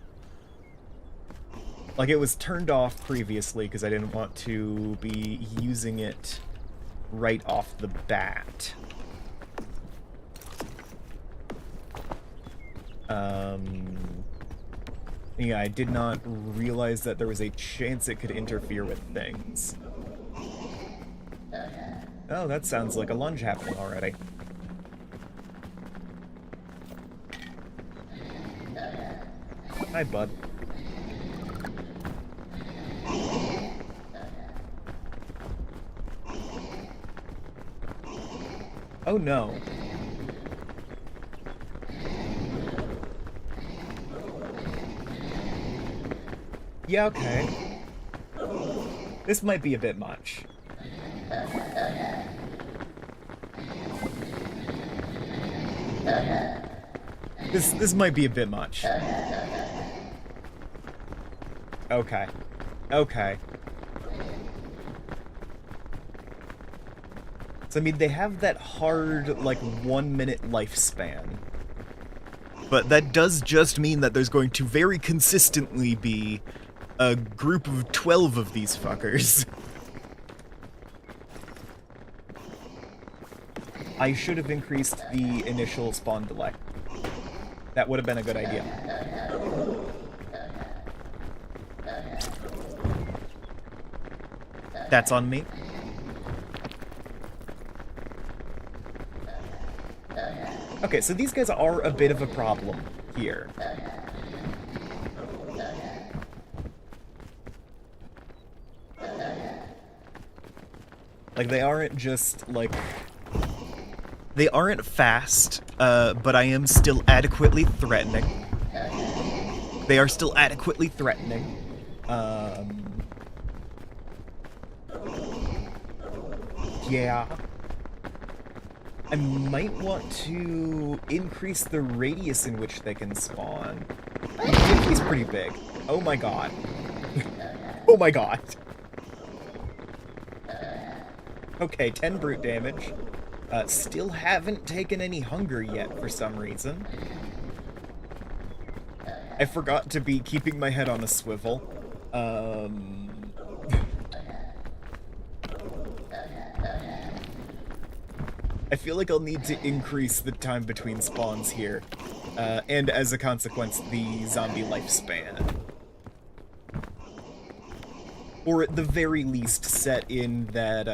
like, it was turned off previously because I didn't want to be using it right off the bat. Yeah, I did not realize that there was a chance it could interfere with things. Oh, that sounds like a lunge happening already. Hi, bud. Oh no. Yeah, okay. This might be a bit much. This might be a bit much. Okay. Okay. So, I mean, they have that hard, like, 1 minute lifespan. But that does just mean that there's going to very consistently be a group of 12 of these fuckers. I should have increased the initial spawn delay. That would have been a good idea. That's on me. Okay, so these guys are a bit of a problem here. Like, they aren't just, like... They aren't fast, but I am still adequately threatening. They are still adequately threatening. Yeah. I might want to increase the radius in which they can spawn. 50 is pretty big. Oh my god. Oh my god. Okay, 10 brute damage. Still haven't taken any hunger yet for some reason. I forgot to be keeping my head on a swivel. I feel like I'll need to increase the time between spawns here, and as a consequence, the zombie lifespan. Or at the very least, set in that,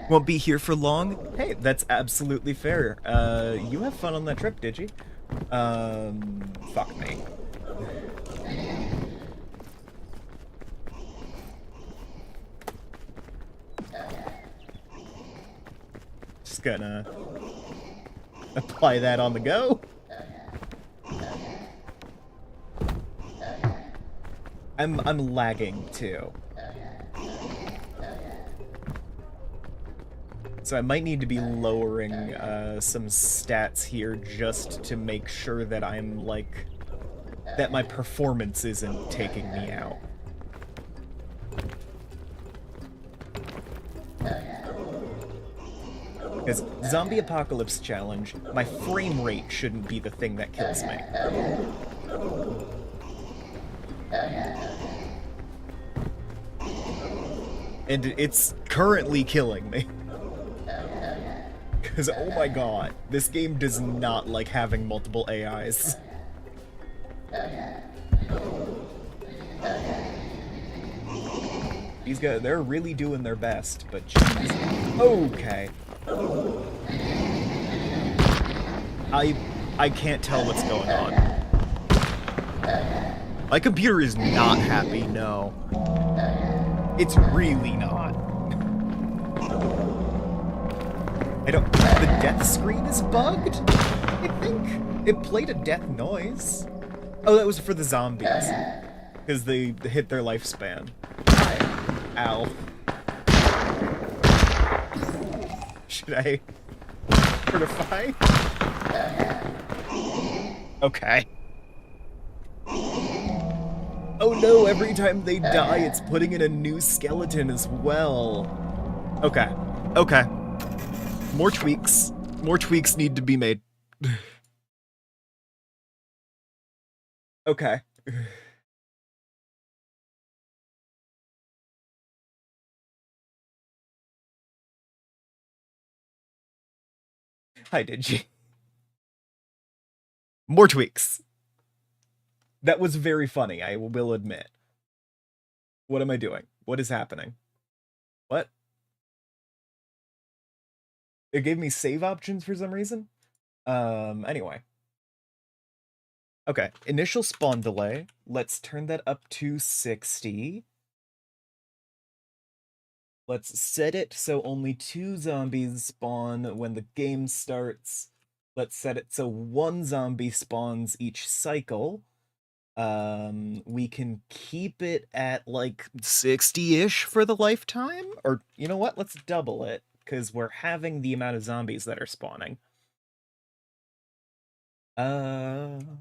won't be here for long? Hey, that's absolutely fair. You have fun on that trip, did you? Fuck me. Just gonna apply that on the go. I'm lagging too. So I might need to be lowering some stats here just to make sure that I'm like that my performance isn't taking me out. Because Zombie Apocalypse Challenge, my frame rate shouldn't be the thing that kills me. And it's currently killing me. Because, oh my god, this game does not like having multiple AIs. These guys, they're really doing their best, but jeez. Okay. I can't tell what's going on. My computer is not happy, no. It's really not. I don't... The death screen is bugged? I think. It played a death noise. Oh, that was for the zombies. Because they hit their lifespan. Ow. Should I fortify? Okay. Oh no, every time they die, it's putting in a new skeleton as well. Okay. Okay. More tweaks. More tweaks need to be made. Okay. Hi, Digi. More tweaks. That was very funny, I will admit. What am I doing? What is happening? What? It gave me save options for some reason? Anyway. Okay, initial spawn delay. Let's turn that up to 60. Let's set it so only 2 zombies spawn when the game starts. Let's set it so 1 zombie spawns each cycle. We can keep it at like 60-ish for the lifetime. Or, you know what? Let's double it, because we're having the amount of zombies that are spawning. And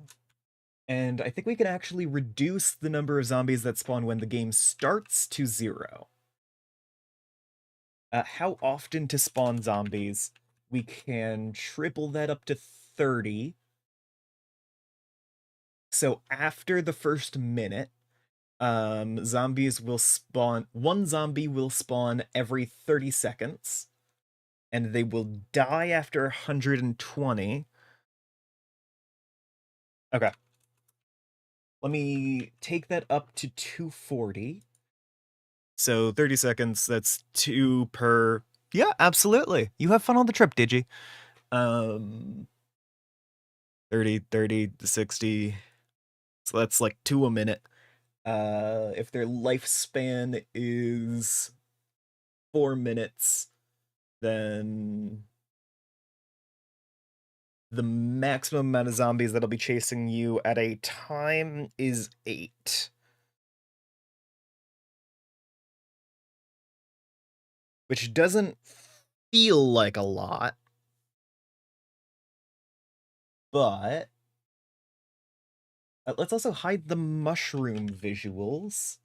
I think we can actually reduce the number of zombies that spawn when the game starts to 0. How often to spawn zombies? We can triple that up to 30. So after the first minute, zombies will spawn... 1 zombie will spawn every 30 seconds. And they will die after 120. Okay. Let me take that up to 240. So 30 seconds, that's 2 per... Yeah, absolutely. You have fun on the trip, Digi. 30, 60. So that's like 2 a minute. If their lifespan is 4 minutes, then the maximum amount of zombies that'll be chasing you at a time is 8. Which doesn't feel like a lot, but let's also hide the mushroom visuals,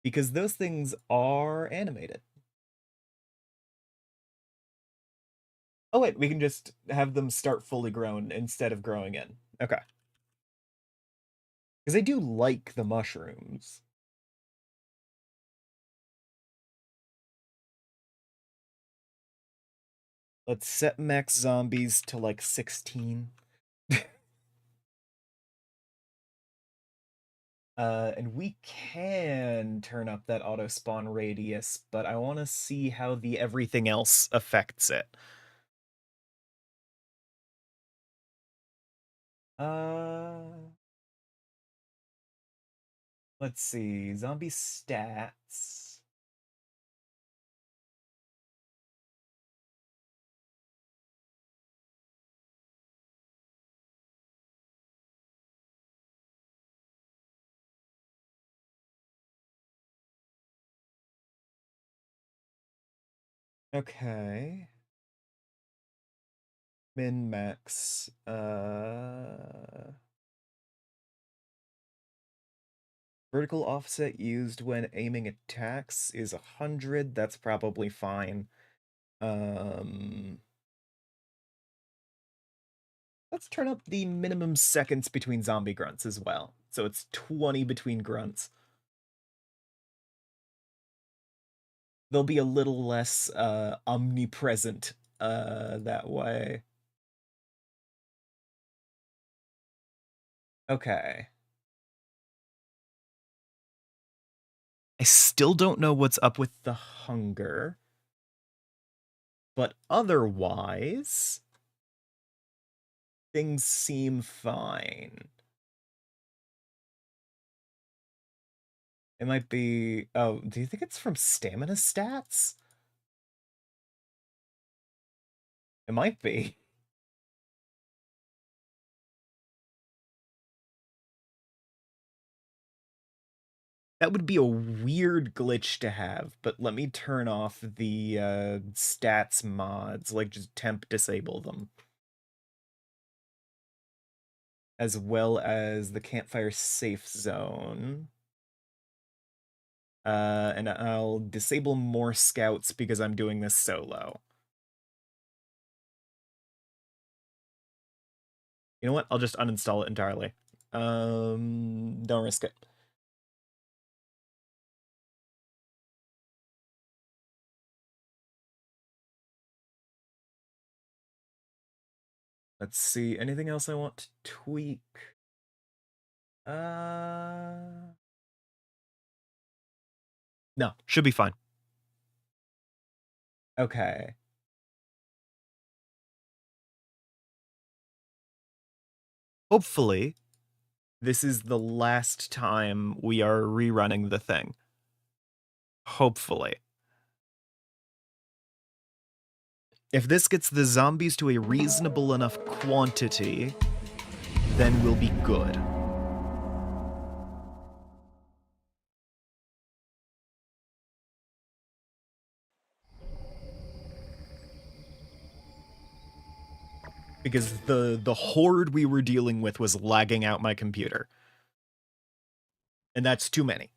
because those things are animated. Oh wait, we can just have them start fully grown instead of growing in. Okay. Because I do like the mushrooms. Let's set max zombies to like 16. And we can turn up that auto spawn radius, but I want to see how the everything else affects it. Let's see, zombie stats. Okay. Min max. Vertical offset used when aiming attacks is 100. That's probably fine. Let's turn up the minimum seconds between zombie grunts as well. So it's 20 between grunts. They'll be a little less omnipresent that way. Okay. I still don't know what's up with the hunger. But otherwise, things seem fine. It might be... Oh, do you think it's from stamina stats? It might be. That would be a weird glitch to have, but let me turn off the stats mods, like just temp disable them. As well as the campfire safe zone. And I'll disable more scouts because I'm doing this solo. You know what? I'll just uninstall it entirely. Don't risk it. Let's see, anything else I want to tweak? No, should be fine. Okay. Hopefully, this is the last time we are rerunning the thing. Hopefully. If this gets the zombies to a reasonable enough quantity, then we'll be good. Because the horde we were dealing with was lagging out my computer. And that's too many.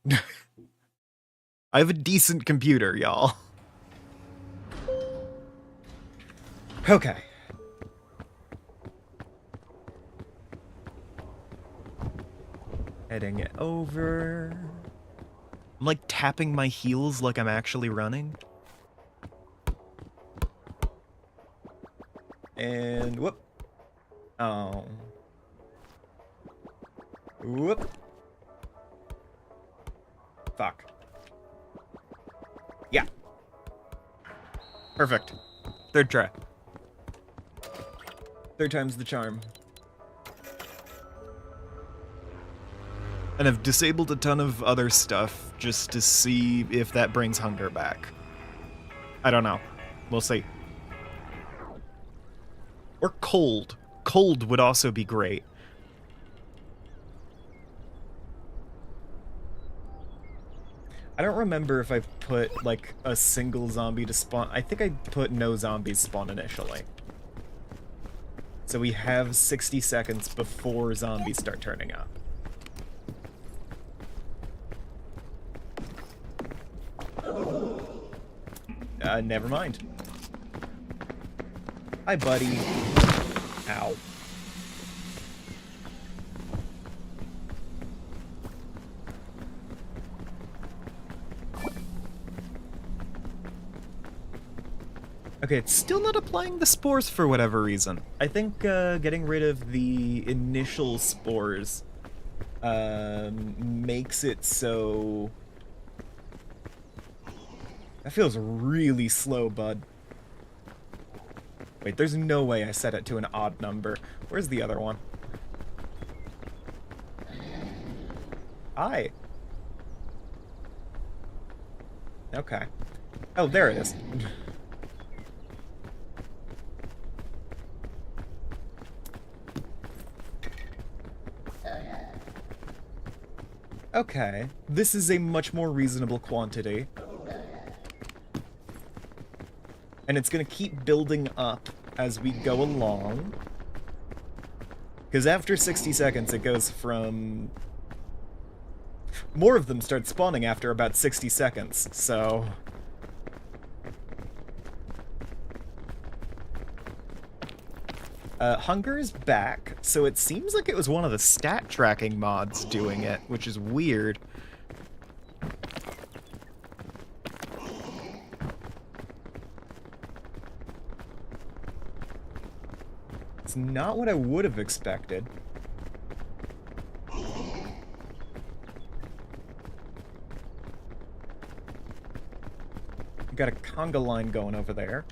I have a decent computer, y'all. Okay. Heading it over. I'm like tapping my heels like I'm actually running. And whoop. Oh. Whoop. Fuck. Yeah. Perfect. Third try. Third time's the charm. And I've disabled a ton of other stuff just to see if that brings hunger back. I don't know. We'll see. Or cold. Cold would also be great. I don't remember if I put, like, a single zombie to spawn. I think I put no zombies spawn initially. So we have 60 seconds before zombies start turning up. Never mind. Hi, buddy. Ow. Okay, it's still not applying the spores for whatever reason. I think getting rid of the initial spores makes it so... That feels really slow, bud. Wait, there's no way I set it to an odd number. Where's the other one? Hi. Okay. Oh, there it is. Okay, this is a much more reasonable quantity. And it's gonna keep building up as we go along. Because after 60 seconds, it goes from... More of them start spawning after about 60 seconds, so... Hunger is back, so it seems like it was one of the stat tracking mods doing it, which is weird. It's not what I would have expected. We've got a conga line going over there.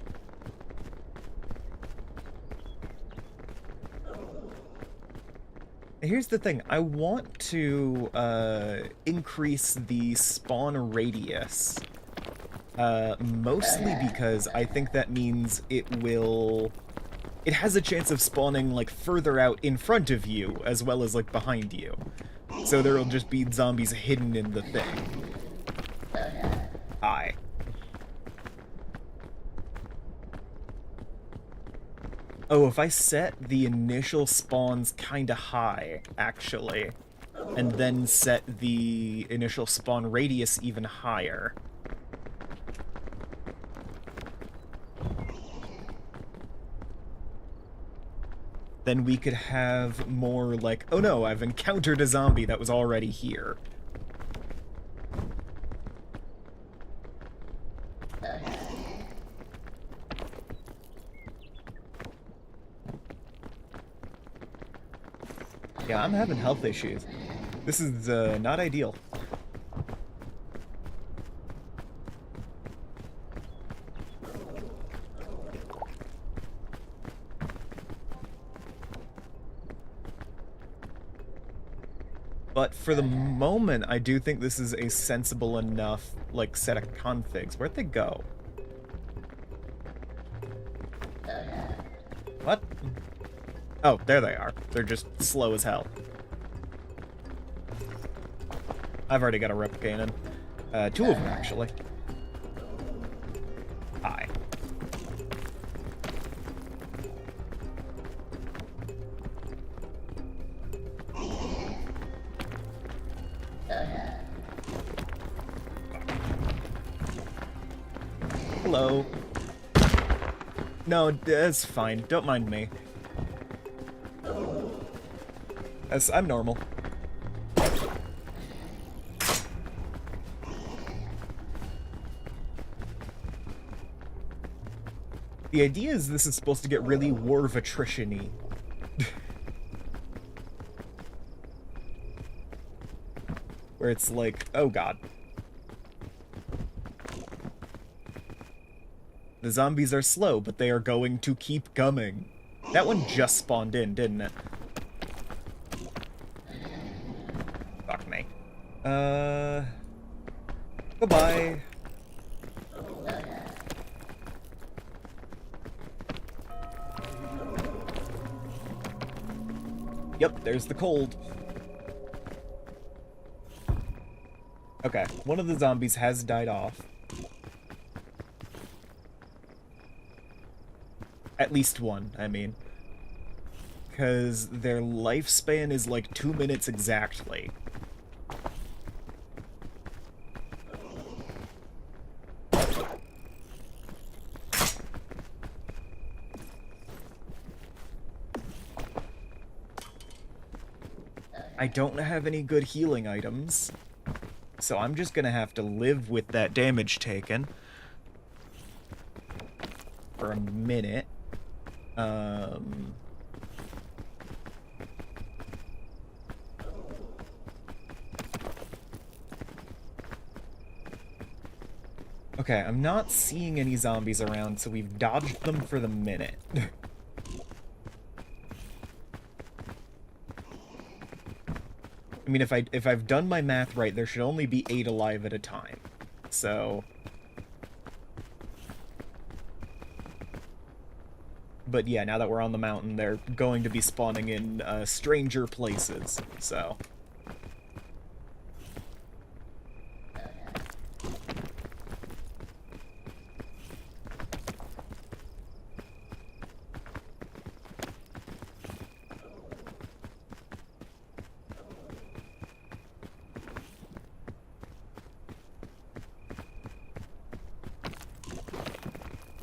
here's the thing. I want to increase the spawn radius. Mostly because I think that means it has a chance of spawning, like, further out in front of you, as well as, like, behind you. So there'll just be zombies hidden in the thing. Hi. Oh, if I set the initial spawns kinda high, actually, and then set the initial spawn radius even higher. Then we could have more like, oh no, I've encountered a zombie that was already here. Yeah, I'm having health issues. This is not ideal. But for the moment, I do think this is a sensible enough, like, set of configs. Where'd they go? What? Oh, there they are. They're just slow as hell. I've already got a rep cannon. Two of them, actually. Hi. Hello. No, that's fine. Don't mind me. I'm normal. The idea is this is supposed to get really war of attrition-y. Where it's like, oh god. The zombies are slow, but they are going to keep coming. That one just spawned in, didn't it? Fuck me. Goodbye. Yep, there's the cold. Okay, one of the zombies has died off. At least one, I mean. Because their lifespan is like 2 minutes exactly. I don't have any good healing items, so I'm just gonna have to live with that damage taken for a minute. Okay, I'm not seeing any zombies around, so we've dodged them for the minute. I mean, if I've done my math right, there should only be 8 alive at a time. So... But yeah, now that we're on the mountain, they're going to be spawning in stranger places, so...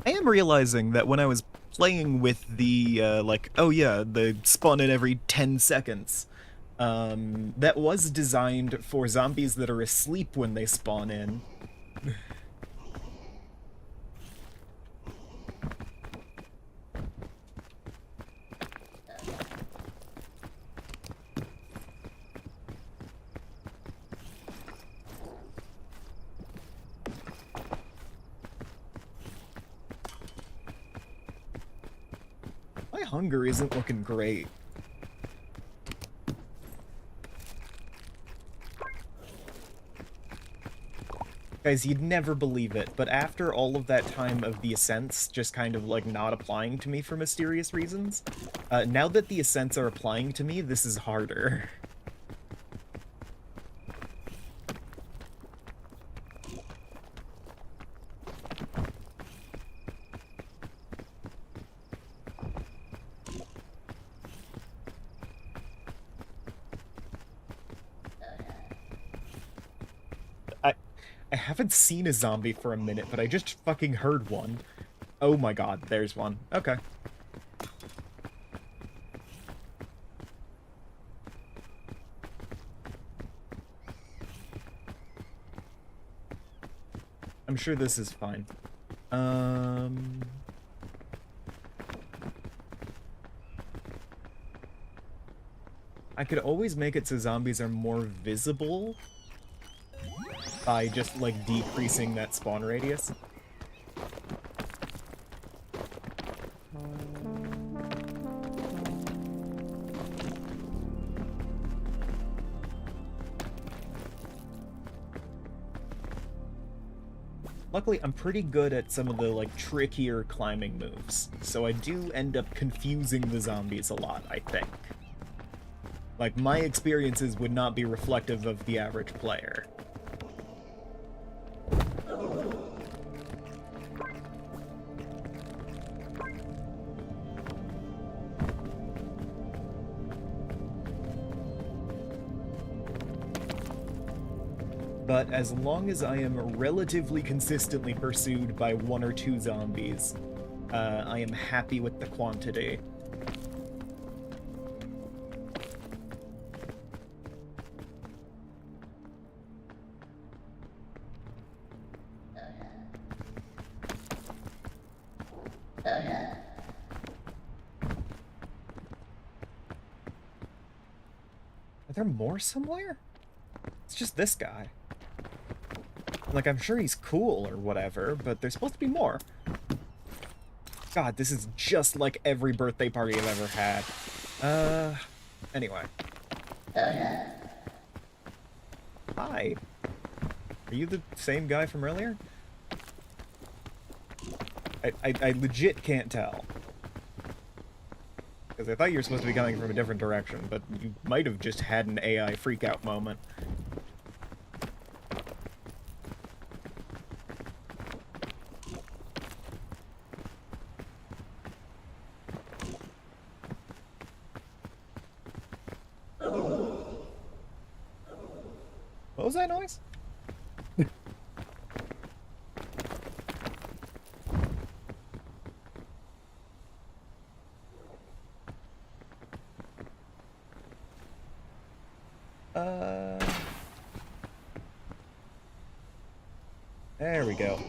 I am realizing that when I was playing with the, like, oh yeah, the spawn in every 10 seconds, that was designed for zombies that are asleep when they spawn in. My hunger isn't looking great. Guys, you'd never believe it, but after all of that time of the Ascents just kind of, like, not applying to me for mysterious reasons, now that the Ascents are applying to me, this is harder. I haven't seen a zombie for a minute, but I just fucking heard one. Oh my god, there's one. Okay. I'm sure this is fine. I could always make it so zombies are more visible by just, like, decreasing that spawn radius. Luckily, I'm pretty good at some of the, like, trickier climbing moves, so I do end up confusing the zombies a lot, I think. Like, my experiences would not be reflective of the average player. But as long as I am relatively consistently pursued by 1 or 2 zombies, I am happy with the quantity. Are there more somewhere? It's just this guy. Like, I'm sure he's cool or whatever, but there's supposed to be more. God, this is just like every birthday party I've ever had. Anyway. Hi. Are you the same guy from earlier? I legit can't tell. Because I thought you were supposed to be coming from a different direction, but you might have just had an AI freakout moment. What was that noise? There we go.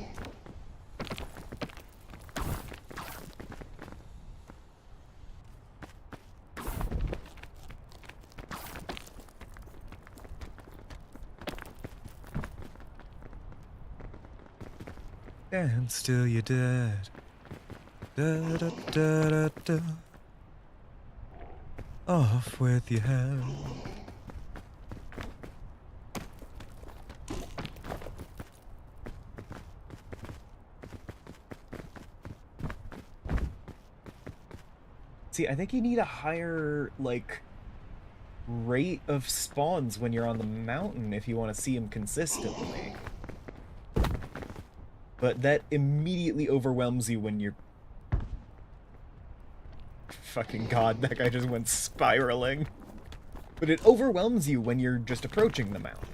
Dance till you're dead. Da da da da da. Off with your head. See, I think you need a higher, like, rate of spawns when you're on the mountain if you want to see them consistently. But that immediately overwhelms you when you're... Fucking god, that guy just went spiraling. But it overwhelms you when you're just approaching the mountain.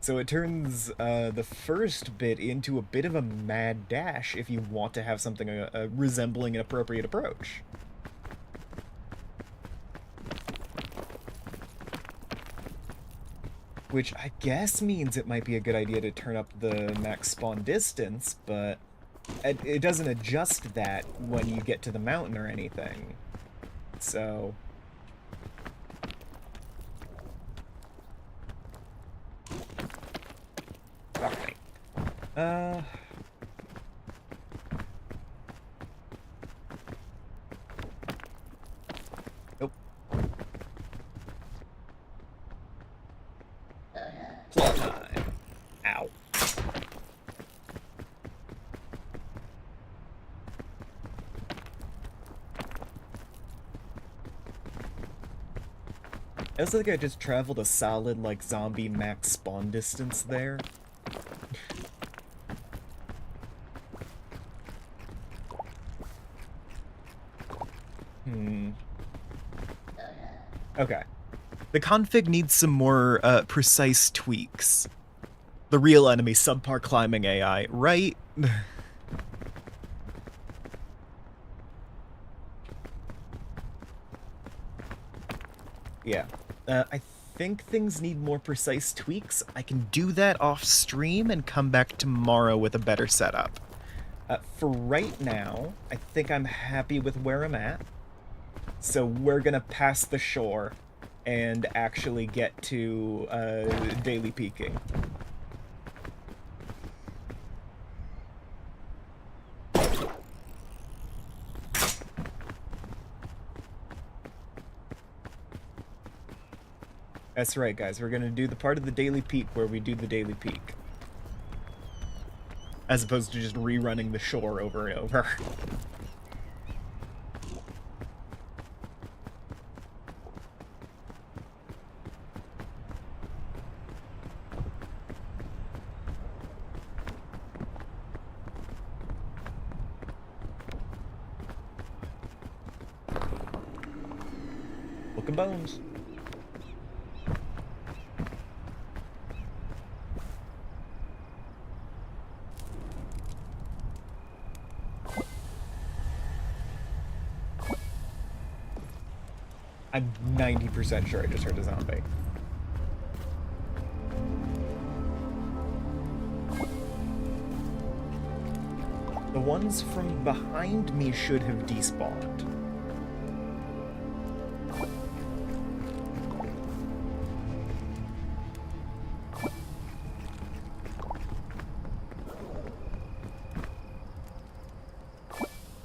So it turns the first bit into a bit of a mad dash if you want to have something resembling an appropriate approach. Which I guess means it might be a good idea to turn up the max spawn distance, but it doesn't adjust that when you get to the mountain or anything. So... Fuck me. Nope. Claw time. Ow. Feels like I just traveled a solid, like, zombie max spawn distance there. Okay. The config needs some more precise tweaks. The real enemy, subpar climbing AI, right? Yeah. I think things need more precise tweaks. I can do that off stream and come back tomorrow with a better setup. For right now, I think I'm happy with where I'm at. So we're gonna pass the shore and actually get to daily peaking. That's right, guys. We're gonna do the part of the daily peak where we do the daily peak. As opposed to just rerunning the shore over and over. Book and bones. I'm 90% sure I just heard a zombie. The ones from behind me should have despawned.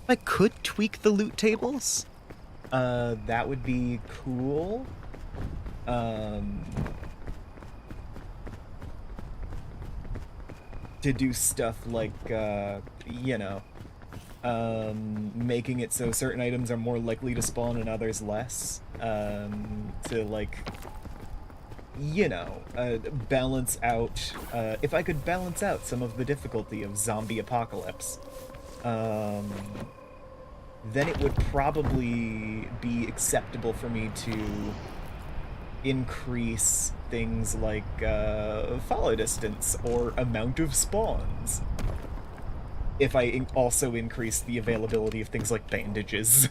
I could tweak the loot tables. That would be cool. To do stuff like, you know, making it so certain items are more likely to spawn and others less. To, like, you know, balance out, if I could balance out some of the difficulty of zombie apocalypse, then it would probably be acceptable for me to increase things like follow distance or amount of spawns. If I also increase the availability of things like bandages.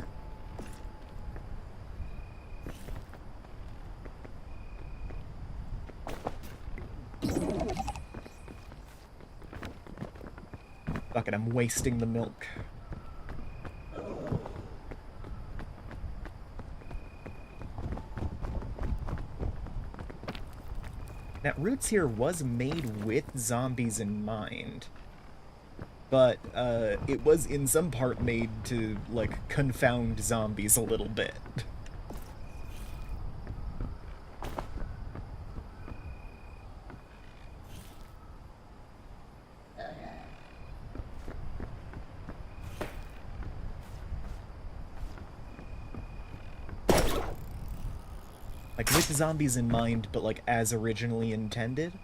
Fuck it, I'm wasting the milk. Now, Roots here was made with zombies in mind, but it was in some part made to, like, confound zombies a little bit. Like, with zombies in mind, but, like, as originally intended.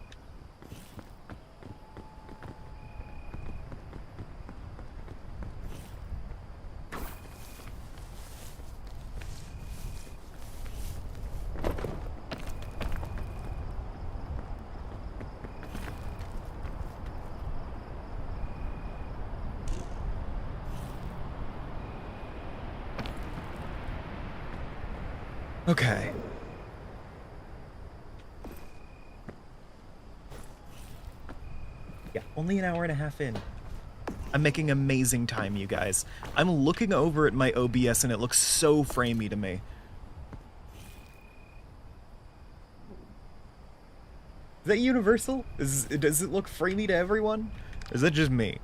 Okay. Yeah, only an hour and a half in. I'm making amazing time, you guys. I'm looking over at my OBS and it looks so framey to me. Is that universal? Does it look framey to everyone? Or is that just me?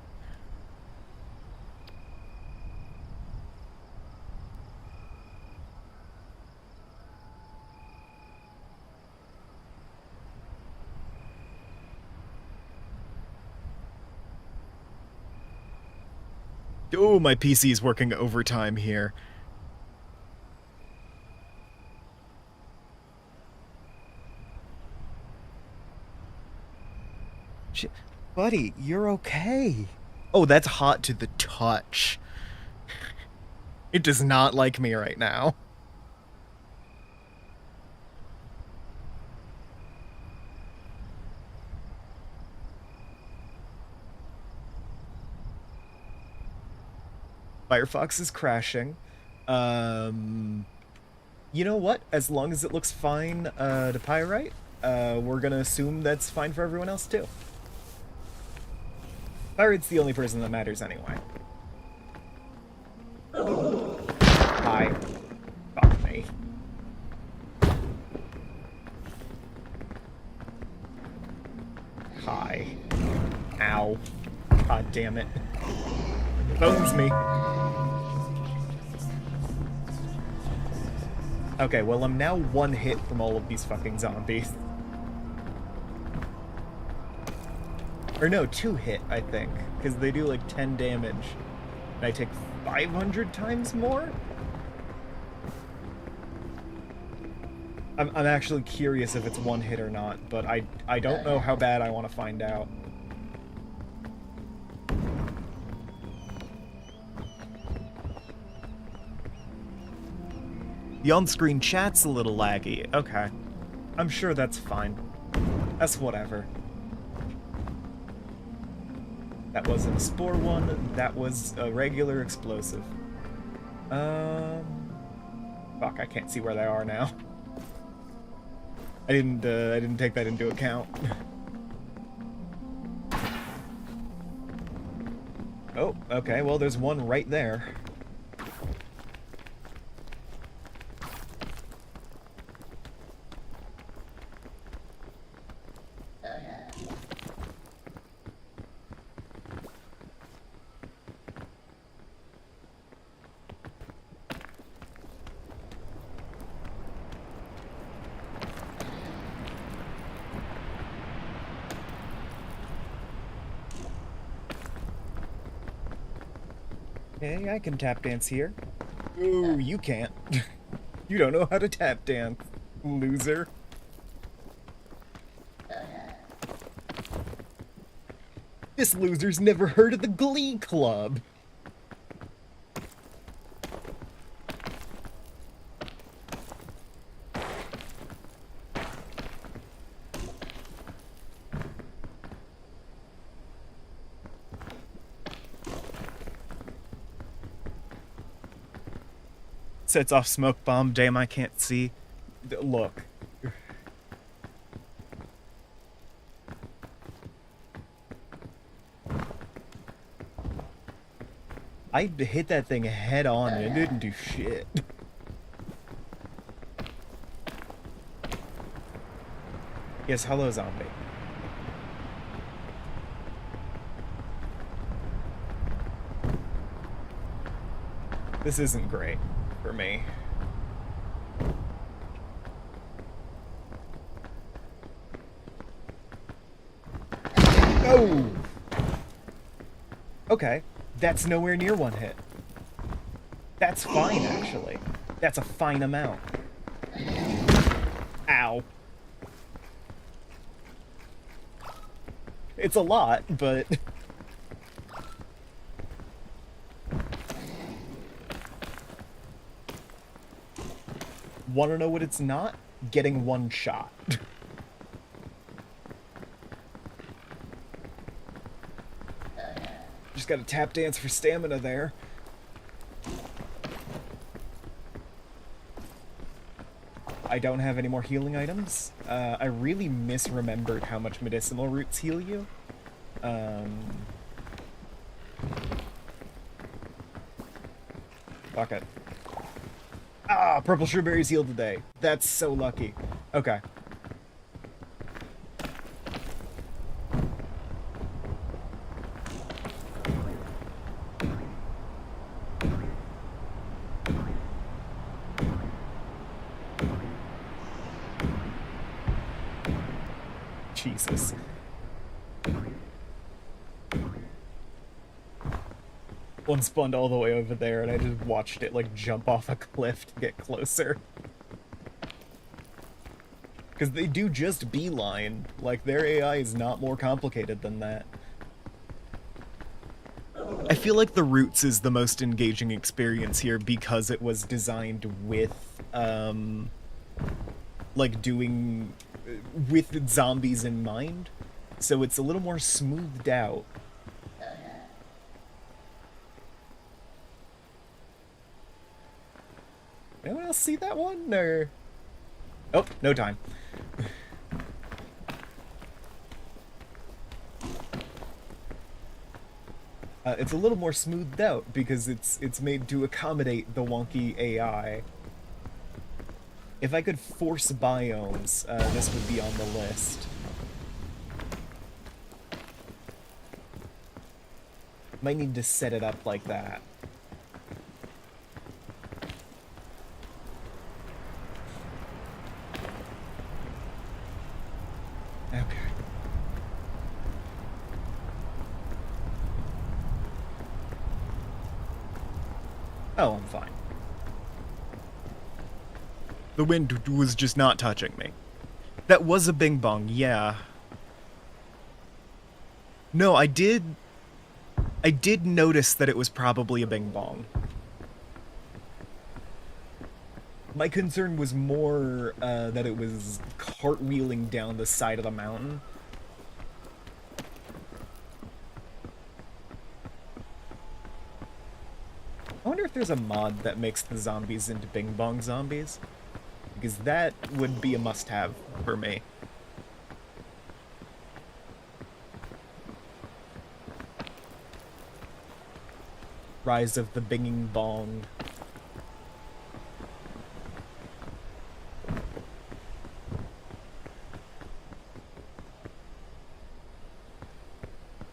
Oh, my PC is working overtime here. Buddy, you're okay. Oh, that's hot to the touch. It does not like me right now. Firefox is crashing. You know what? As long as it looks fine to Pyrite, we're gonna assume that's fine for everyone else too. Pyrite's the only person that matters anyway. Hi. Fuck me. Hi. Ow. God damn it. Bones me. Okay, well, I'm now one hit from all of these fucking zombies. Or no, 2 hit, I think. Because they do like 10 damage. And I take 500 times more? I'm actually curious if it's 1 hit or not, but I don't know how bad I want to find out. The on-screen chat's a little laggy. Okay. I'm sure that's fine. That's whatever. That wasn't a spore one, that was a regular explosive. Fuck, I can't see where they are now. I didn't take that into account. Oh, okay, well there's one right there. Hey, I can tap dance here. Ooh, you can't. You don't know how to tap dance, loser. This loser's never heard of the Glee Club. Sets off smoke bomb. Damn, I can't see. Look. I hit that thing head on and it didn't do shit. Yes, hello, zombie. This isn't great for me. Oh! Okay, that's nowhere near 1 hit. That's fine, actually. That's a fine amount. Ow. It's a lot, but... Want to know what it's not? Getting 1 shot. Just gotta tap dance for stamina there. I don't have any more healing items. I really misremembered how much medicinal roots heal you. Fuck it. Ah, purple strawberries healed today. That's so lucky. Okay. Jesus. One spawned all the way over there, and I just watched it, like, jump off a cliff to get closer. Because they do just beeline. Like, their AI is not more complicated than that. I feel like the Roots is the most engaging experience here because it was designed with, like, doing... with zombies in mind. So it's a little more smoothed out. Anyone else see that one, or... Oh, no time. It's a little more smoothed out because it's made to accommodate the wonky AI. If I could force biomes, this would be on the list. Might need to set it up like that. Okay. Oh, I'm fine. The wind was just not touching me. That was a bing bong, yeah. No, I did notice that it was probably a bing bong. My concern was more that it was cartwheeling down the side of the mountain. I wonder if there's a mod that makes the zombies into bing bong zombies. Because that would be a must-have for me. Rise of the binging bong.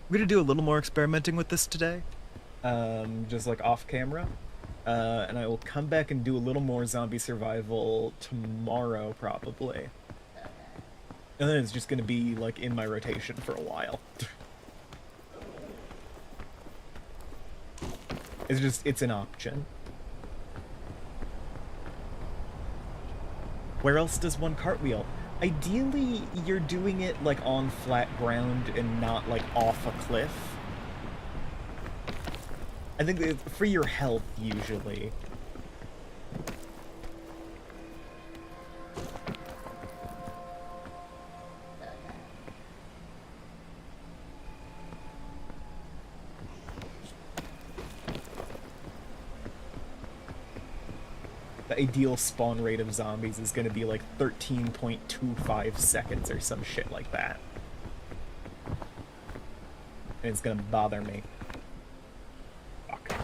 We're gonna do a little more experimenting with this today. Just like off camera. And I will come back and do a little more zombie survival tomorrow, probably. And then it's just gonna be, like, in my rotation for a while. It's an option. Where else does one cartwheel? Ideally, you're doing it, like, on flat ground and not, like, off a cliff. I think for your health, usually. The ideal spawn rate of zombies is going to be like 13.25 seconds or some shit like that. And it's going to bother me. Fuck.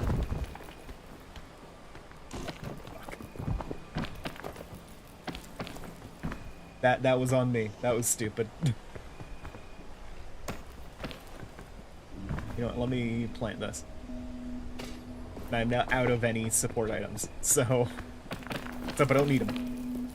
That was on me. That was stupid. You know what, let me plant this. I'm now out of any support items, so I don't need them.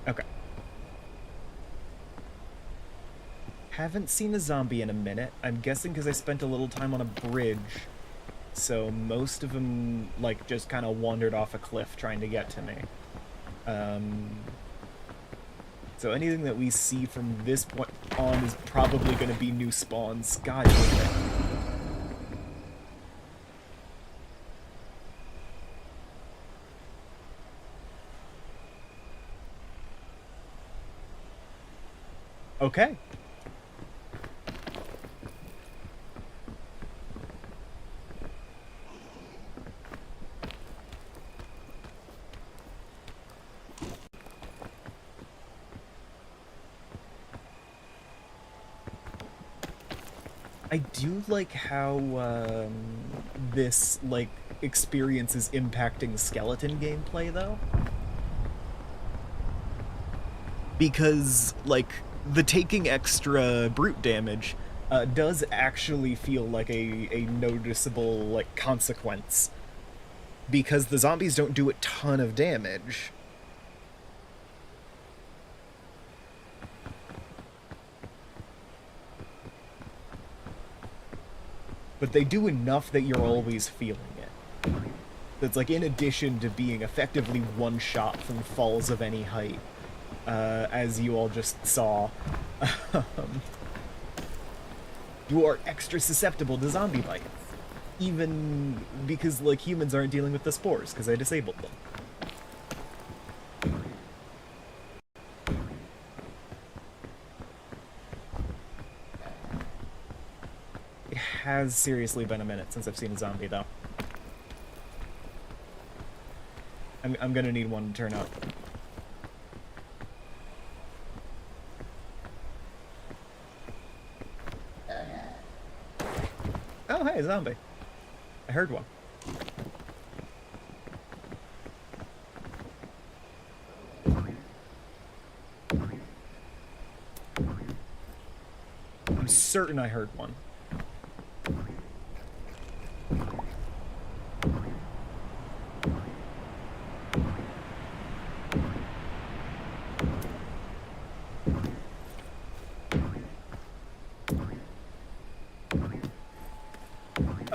Okay. Haven't seen a zombie in a minute. I'm guessing because I spent a little time on a bridge. So most of them, like, just kind of wandered off a cliff trying to get to me. So anything that we see from this point on is probably going to be new spawns. God damn it. Okay. I do like how this, like, experience is impacting skeleton gameplay, though. Because, like, the taking extra brute damage does actually feel like a noticeable, like, consequence. Because the zombies don't do a ton of damage. but they do enough that you're always feeling it. That's like, in addition to being effectively one shot from falls of any height, as you all just saw, you are extra susceptible to zombie bites. Even because, like, humans aren't dealing with the spores, because I disabled them. It has seriously been a minute since I've seen a zombie, though. I'm gonna need one to turn up. Oh, hey, zombie. I heard one. I'm certain I heard one.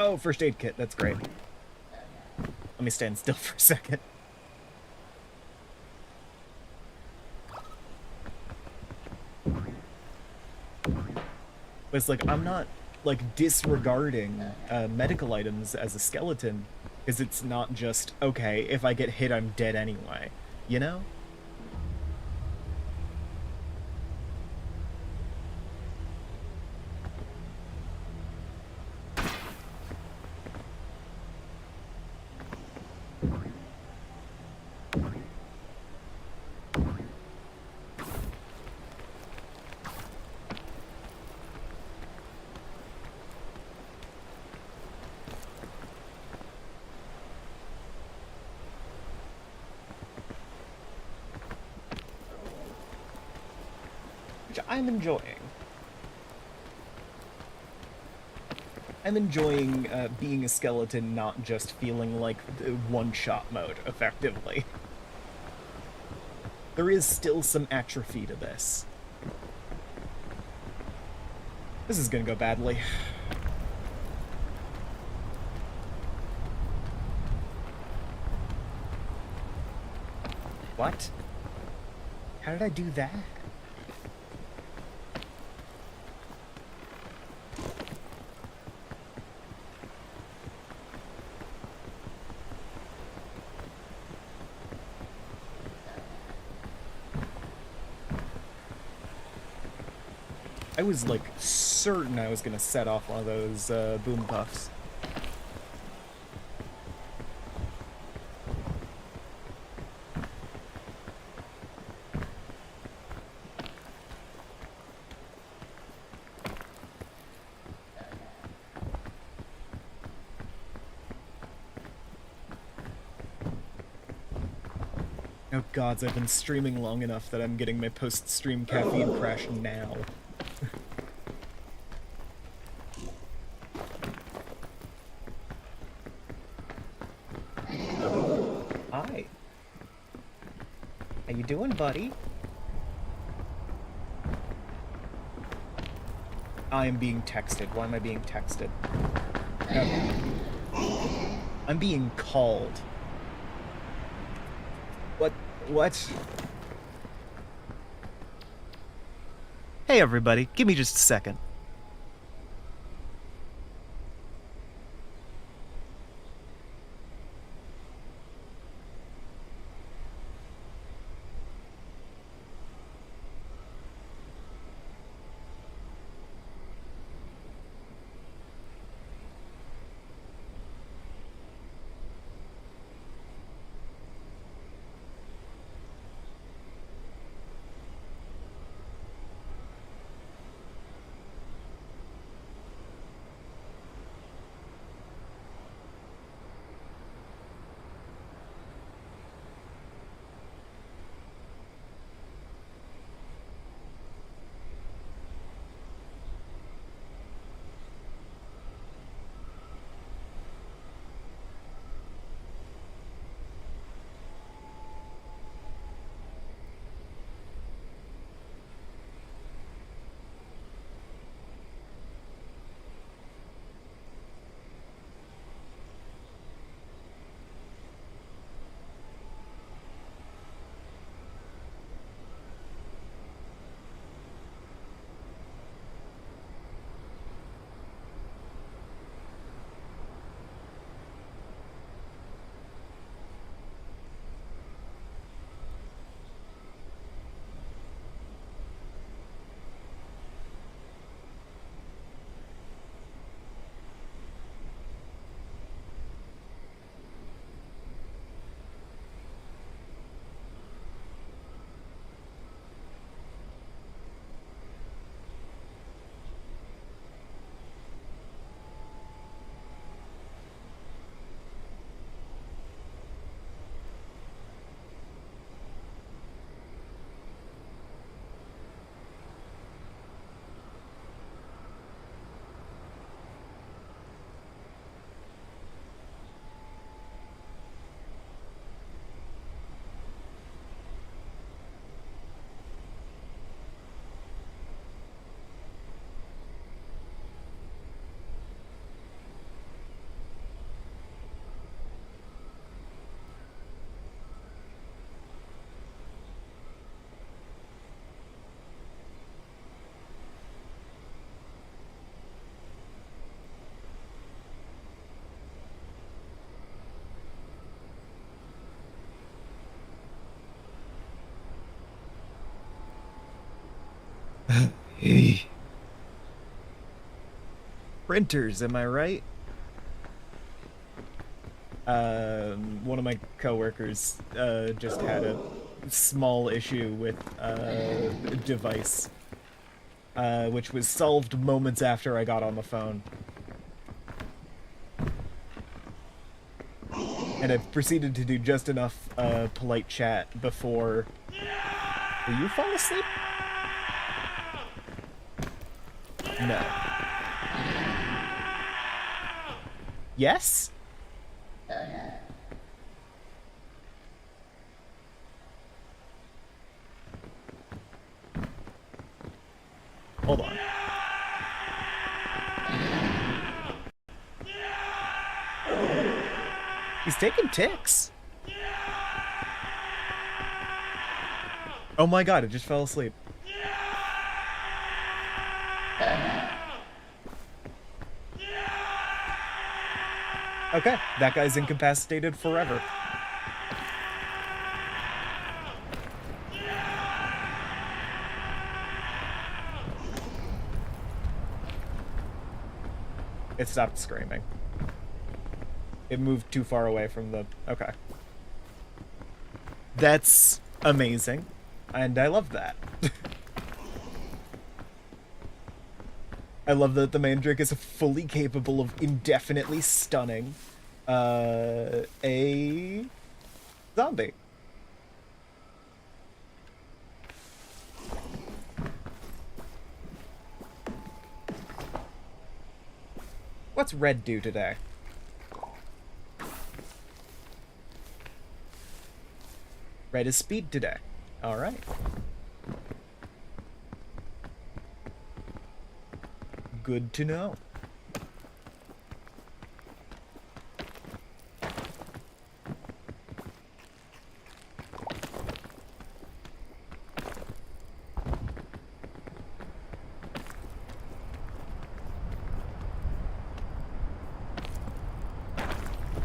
Oh, first aid kit. That's great. Let me stand still for a second. But it's like, I'm not, like, disregarding medical items as a skeleton, because it's not just, okay, if I get hit, I'm dead anyway. You know? Which I'm enjoying. I'm enjoying being a skeleton, not just feeling like one-shot mode, effectively. There is still some atrophy to this. This is gonna go badly. What? How did I do that? I was, like, certain I was gonna set off one of those boom puffs. Oh gods, I've been streaming long enough that I'm getting my post-stream caffeine crash now. Hi. How you doing, buddy? I am being texted. Why am I being texted? I'm being called. What? Hey everybody, give me just a second. Hey. Printers, am I right? One of my coworkers just had a small issue with a device, which was solved moments after I got on the phone. And I proceeded to do just enough polite chat before... Will you fall asleep? No. Yes? Hold on. He's taking ticks. Oh my god, it just fell asleep. Okay, that guy's incapacitated forever. It stopped screaming. It moved too far away from the... Okay. That's amazing. And I love that. I love that the Mandrake is fully capable of indefinitely stunning a zombie. What's Red do today? Red is speed today. Alright. Good to know.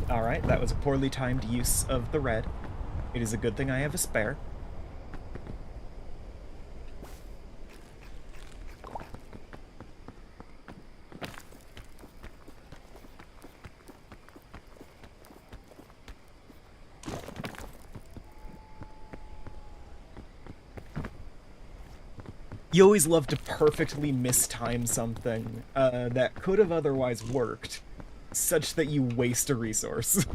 Alright, that was a poorly timed use of the red. It is a good thing I have a spare. You always love to perfectly mistime something that could have otherwise worked, such that you waste a resource.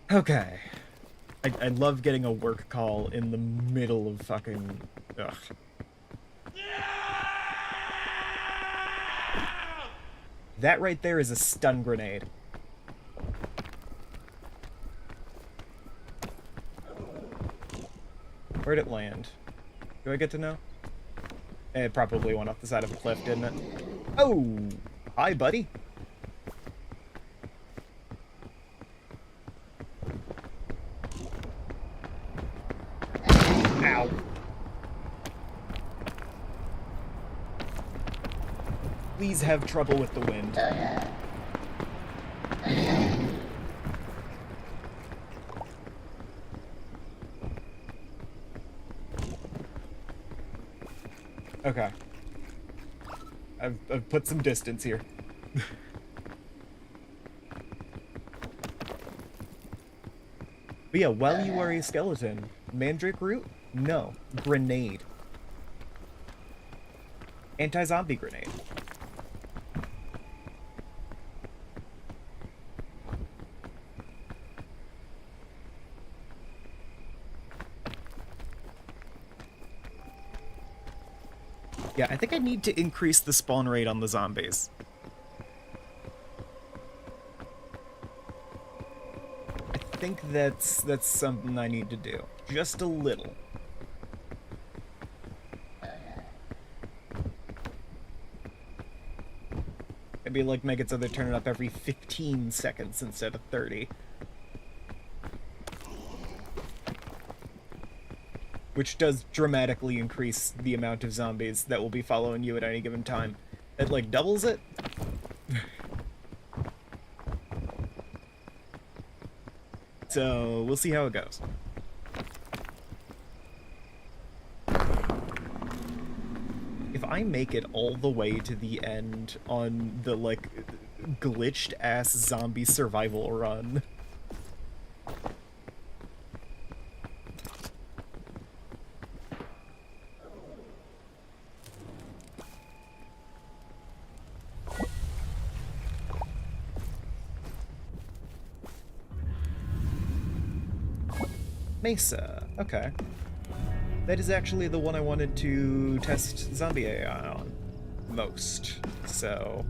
Okay. I love getting a work call in the middle of fucking... Ugh. That right there is a stun grenade. Where'd it land? Do I get to know? It probably went off the side of a cliff, didn't it? Oh! Hi, buddy. Ow. Please have trouble with the wind. Okay. I've put some distance here. But yeah, while you are a skeleton, Mandrake root? No. Grenade. Anti-zombie grenade. Yeah, I think I need to increase the spawn rate on the zombies. I think that's something I need to do. Just a little. Maybe like make it so they turn it up every 15 seconds instead of 30. Which does dramatically increase the amount of zombies that will be following you at any given time. It, like, doubles it? So, we'll see how it goes. If I make it all the way to the end on the, like, glitched-ass zombie survival run... Mesa. Okay. That is actually the one I wanted to test zombie AI on most. So...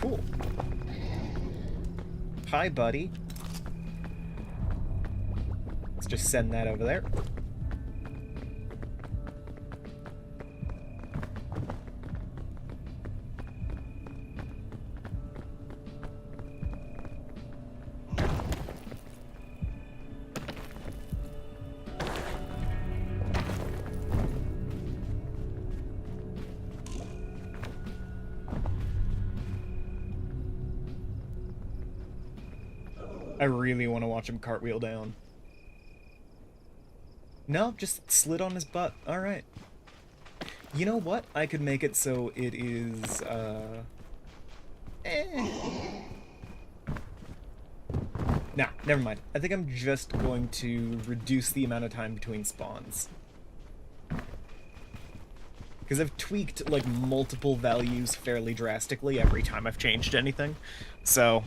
cool. Hi, buddy. Let's just send that over there. I really want to watch him cartwheel down. No, just slid on his butt. Alright. You know what? I could make it so it is, Nah, never mind. I think I'm just going to reduce the amount of time between spawns. Because I've tweaked, like, multiple values fairly drastically every time I've changed anything. So...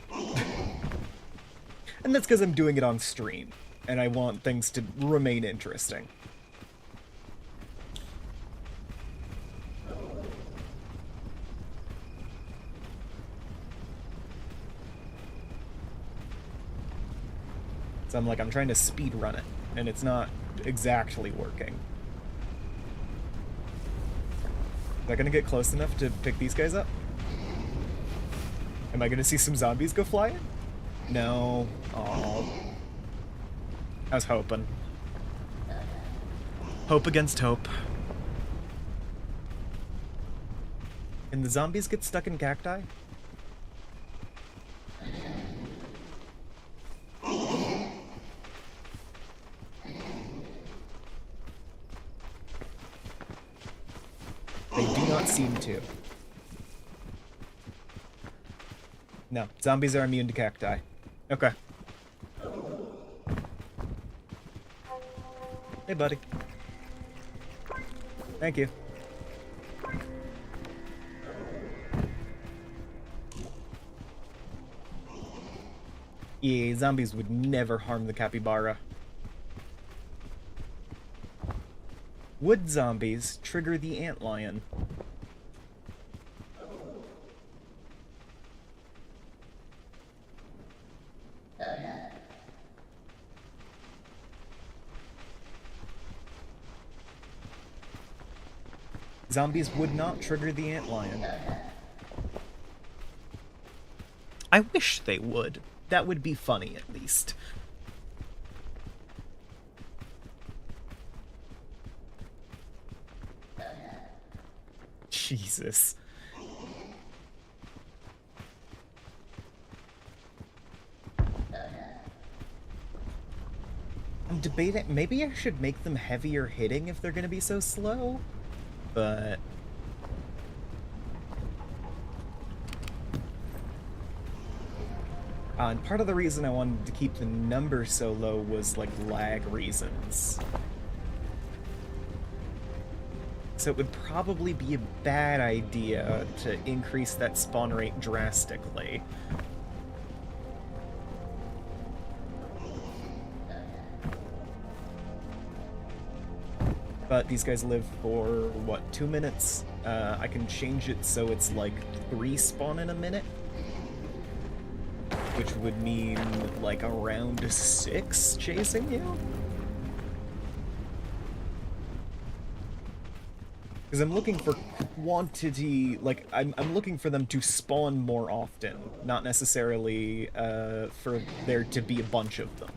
and that's because I'm doing it on stream, and I want things to remain interesting. So I'm trying to speed run it, and it's not exactly working. Am I gonna get close enough to pick these guys up? Am I gonna see some zombies go flying? No. Oh. I was hoping. Hope against hope. Can the zombies get stuck in cacti? They do not seem to. No, zombies are immune to cacti. Okay. Hey, buddy. Thank you. Yeah, zombies would never harm the capybara. Would zombies trigger the antlion? Zombies would not trigger the antlion. I wish they would. That would be funny, at least. Jesus. I'm debating, maybe I should make them heavier hitting if they're gonna be so slow, but... and part of the reason I wanted to keep the number so low was, like, lag reasons. So it would probably be a bad idea to increase that spawn rate drastically. But these guys live for, what, 2 minutes? I can change it so it's like 3 spawn in a minute. Which would mean, like, around 6 chasing you? Because I'm looking for quantity, like, I'm looking for them to spawn more often, not necessarily for there to be a bunch of them.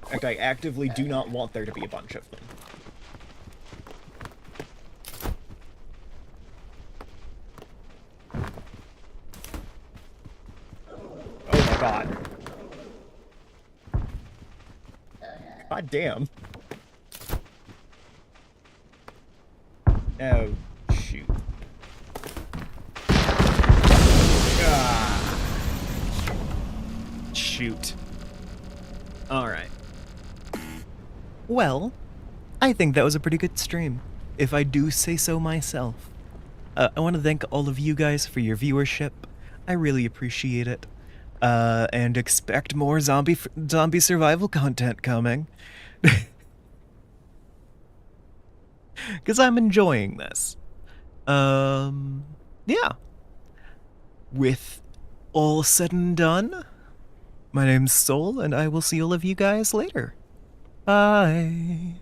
In fact, I actively do not want there to be a bunch of them. Oh my god. God damn. Oh, shoot. Ah. Shoot. Alright. Well, I think that was a pretty good stream, if I do say so myself. I want to thank all of you guys for your viewership. I really appreciate it. And expect more zombie survival content coming. Because I'm enjoying this. Yeah. With all said and done, my name's Soul, and I will see all of you guys later. Bye.